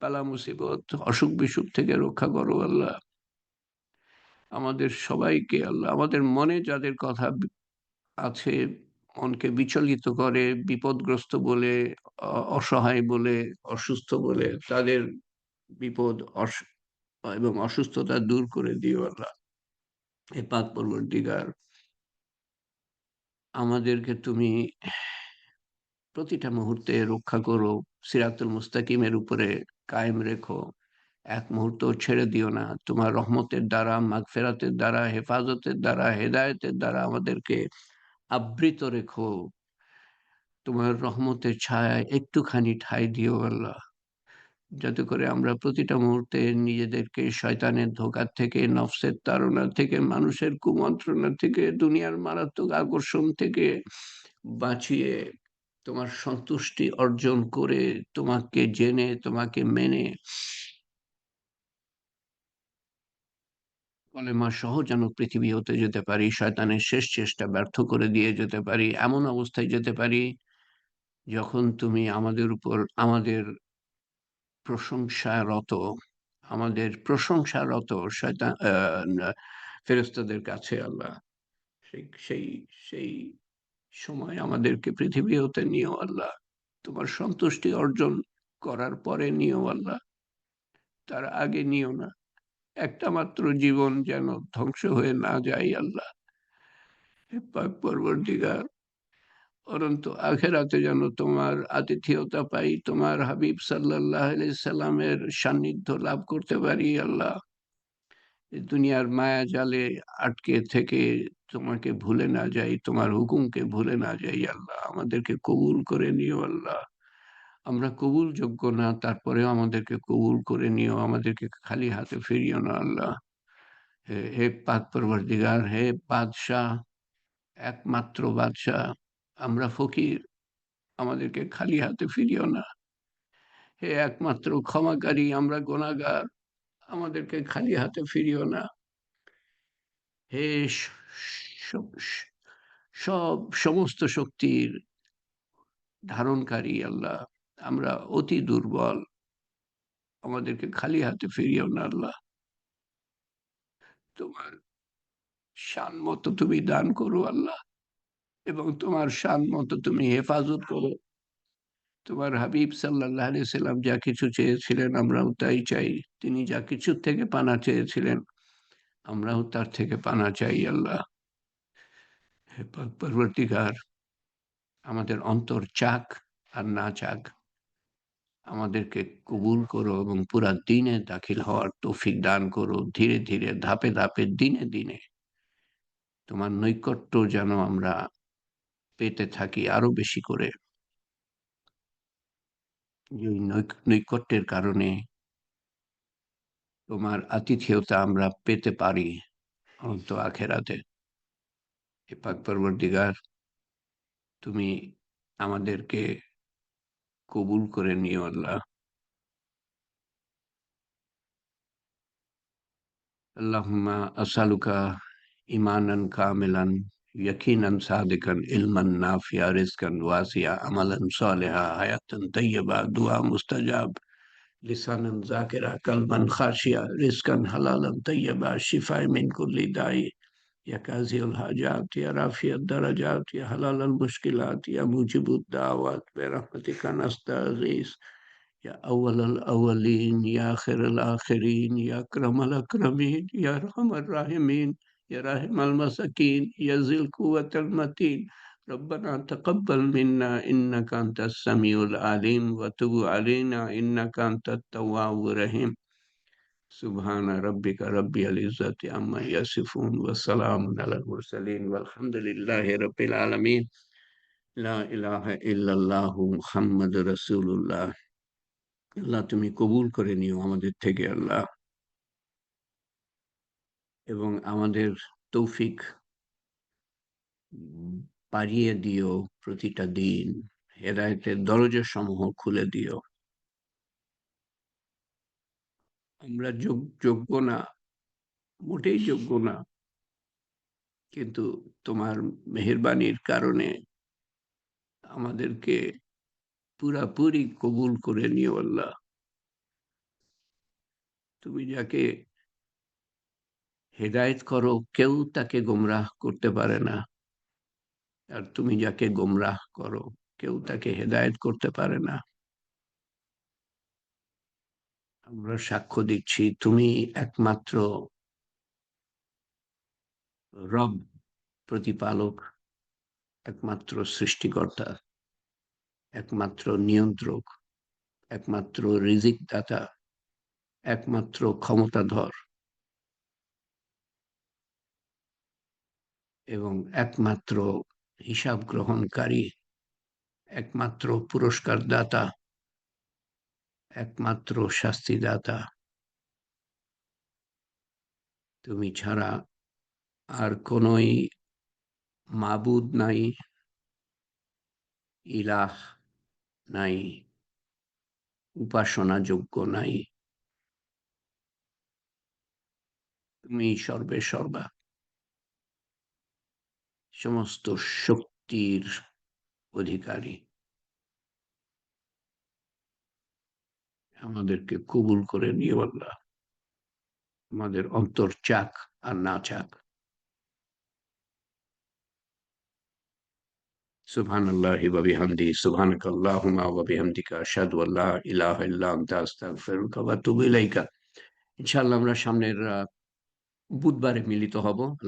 বালা মুসিবত, অসুখ বিসুখ থেকে রক্ষা করো আল্লাহ। আমাদের সবাইকে আল্লাহ, আমাদের মনে যাদের কথা আছে, মনকে বিচলিত করে, বিপদগ্রস্ত বলে, অসহায় বলে, অসুস্থ বলে, তাদের বিপদ এবং অসুস্থতা দূর করে দিও আল্লাহ। এ পাক পরবর্তীকার, আমাদেরকে তুমি প্রতিটা মুহূর্তে রক্ষা করো, সিরাতুল মুস্তাকিমের উপরে কায়েম রেখো, এক মুহূর্ত ছেড়ে দিও না। তোমার রহমতের দ্বারা, মাগফেরাতের দ্বারা, হেফাজতের দ্বারা, হেদায়েতের দ্বারা আমাদেরকে আবৃত রেখো। তোমার রহমতের ছায়ায় একটুখানি ঠাঁই দিও আল্লাহ, যাতে করে আমরা প্রতিটা মুহূর্তে নিজেদেরকে শয়তানের ধোঁকার থেকে, নফসের তাড়না থেকে, মানুষের কুমন্ত্রণা থেকে, দুনিয়ার মারাত্মক আকর্ষণ থেকে বাঁচিয়ে তোমার সন্তুষ্টি অর্জন করে, তোমাকে জেনে, তোমাকে মেনে কলেমা সহ যেন পৃথিবী হতে যেতে পারি, শয়তানের শেষ চেষ্টা ব্যর্থ করে দিয়ে যেতে পারি, এমন অবস্থায় যেতে পারি যখন তুমি আমাদের উপর, আমাদের প্রশংসারত, আমাদের প্রশংসারত শয়তান ফেরেশতাদের কাছে আল্লাহ, সেই সেই সেই সময় আমাদেরকে পৃথিবী হতে নিও আল্লাহ। তোমার সন্তুষ্টি অর্জন করার পরে নিও আল্লাহ, তার আগে নিও না। একটা মাত্র জীবন যেন ধ্বংস হয়ে না যায় আল্লাহ। হে পাক পরবর্তীকার, পরন্তু আখেরাতে যেন তোমার আতিথেয়তা পাই, তোমার হাবিব সাল্লাল্লাহু আলাইহি সাল্লামের সান্নিধ্য লাভ করতে পারি আল্লাহ। এই দুনিয়ার মায়া জালে আটকে থেকে তোমাকে ভুলে না যাই, তোমার হুকুমকে ভুলে না যাই আল্লাহ। আমাদেরকে কবুল করে নিও আল্লাহ। আমরা কবুল যোগ্য না, তারপরেও আমাদেরকে কবুল করে নিও, আমাদেরকে খালি হাতে ফিরিও না আল্লাহ। হে পাক পরবর্তীকার, হে বাদশাহ, একমাত্র বাদশাহ, আমরা ফকির, আমাদেরকে খালি হাতে ফিরিও না। হে একমাত্র ক্ষমাকারী, আমরা গুনাহগার, আমাদেরকে খালি হাতে ফিরিও না। হে সমস্ত শক্তির ধারণকারী আল্লাহ, আমরা অতি দুর্বল, আমাদেরকে খালি হাতে ফিরিও না আল্লাহ। তোমার শান মতো তুমি দান করো আল্লাহ, এবং তোমার শান মতো তুমি হেফাজত করো। তোমার হাবিব সাল্লাল্লাহু আলাইহি সাল্লাম যা কিছু চেয়েছিলেন আমরাও তাই চাই। তিনি যা কিছুর থেকে পানা চেয়েছিলেন আমরাও তার থেকে পানা চাই আল্লাহ। হে পাক পরবর্তীকার, আমাদের অন্তর চাক আর না চাক, আমাদেরকে কবুল করো এবং পুরা দিনে দাখিল হওয়ার তৌফিক দান করো। ধীরে, ধীরে, ধাপে, ধাপে, দিনে, দিনে তোমার নৈকট্য যেন আমরা পেতে থাকি আরো বেশি করে। যে ওই নৈকট্যের কারণে তোমার আতিথেয়তা আমরা পেতে পারি অনন্ত আখেরাতে। হে পাক পরবর্তীগার, তুমি আমাদেরকে কবুল করে নিও আল্লাহ। আল্লাহুম্মা আসআলুকা ঈমানান কামিলান, ইয়াকিনান সাদিকান, ইলমান নাফিআ, রিজকান ওয়াসিআ, আমালান সালিহা, হায়াতান তাইয়্যিবা, দুআ মুস্তাজাব, লিসানান যাকিরা, কলবান খাশিয়া, রিজকান হালালান তাইয়্যিবা, শিফায়ে মিন কুল্লি দাই, ইয়া কাযিউল হাজাত, ইয়া রাফিআদ দারাজাত, ইয়া হালালাল মুশকিলাত, ইয়া মুজিবুদ দাওয়াত, বিরহমাতিকা নাস্তাগীস, يا أول الأولين يا آخر الآخرين يا أكرم الأكرمين يا أرحم الراحمين يا راحم المساكين يا ذي القوة المتين. ربنا تقبل منا إنك أنت السميع العليم وتب علينا إنك أنت التواب الرحيم. سبحان ربك رب العزة عما يصفون وسلام على المرسلين والحمد لله رب العالمين. لا إله إلا الله محمد رسول الله. আল্লাহ তুমি কবুল করে নিও আমাদের থেকে আল্লাহ, এবং আমাদের তৌফিক বাড়িয়ে দিও প্রতিটা দিন। হেদায়েতের দরজা সমূহ খুলে দিও। আমরা যোগ্য না, মোটেই যোগ্য না, কিন্তু তোমার মেহেরবানির কারণে আমাদেরকে পুরাপুরি কবুল করে নিও আল্লাহ। তুমি যাকে হেদায়েত করো কেউ তাকে গোমরাহ করতে পারে না, আর তুমি যাকে গোমরাহ করো কেউ তাকে হেদায়েত করতে পারে না। আমরা সাক্ষ্য দিচ্ছি তুমি একমাত্র রব, প্রতিপালক, একমাত্র সৃষ্টিকর্তা, একমাত্র নিয়ন্ত্রক, একমাত্র রিজিক দাতা, একমাত্র ক্ষমতাধর, এবং একমাত্র হিসাব গ্রহণকারী, একমাত্র পুরস্কার দাতা, একমাত্র শাস্তিদাতা। তুমি ছাড়া আর কোনোই মাবুদ নাই, ইলাহ নাই, উপাসনাযোগ্য নাই। তুমি সর্বে সর্বা, সমস্ত শক্তির অধিকারী। আমাদেরকে কবুল করে নিও আল্লাহ, আমাদের অন্তর চাক আর না চাক। সুবহানাল্লাহি ওয়া বিহামদিহি, সুবহানাকাল্লাহুম্মা ওয়া বিহামদিকা, আশহাদু আল্লা ইলাহা ইল্লা আনতা, আস্তাগফিরুকা ওয়া আতুবু ইলাইকা। ইনশাআল্লাহ আমরা সামনের বুধবারে মিলিত হব। আল্লাহ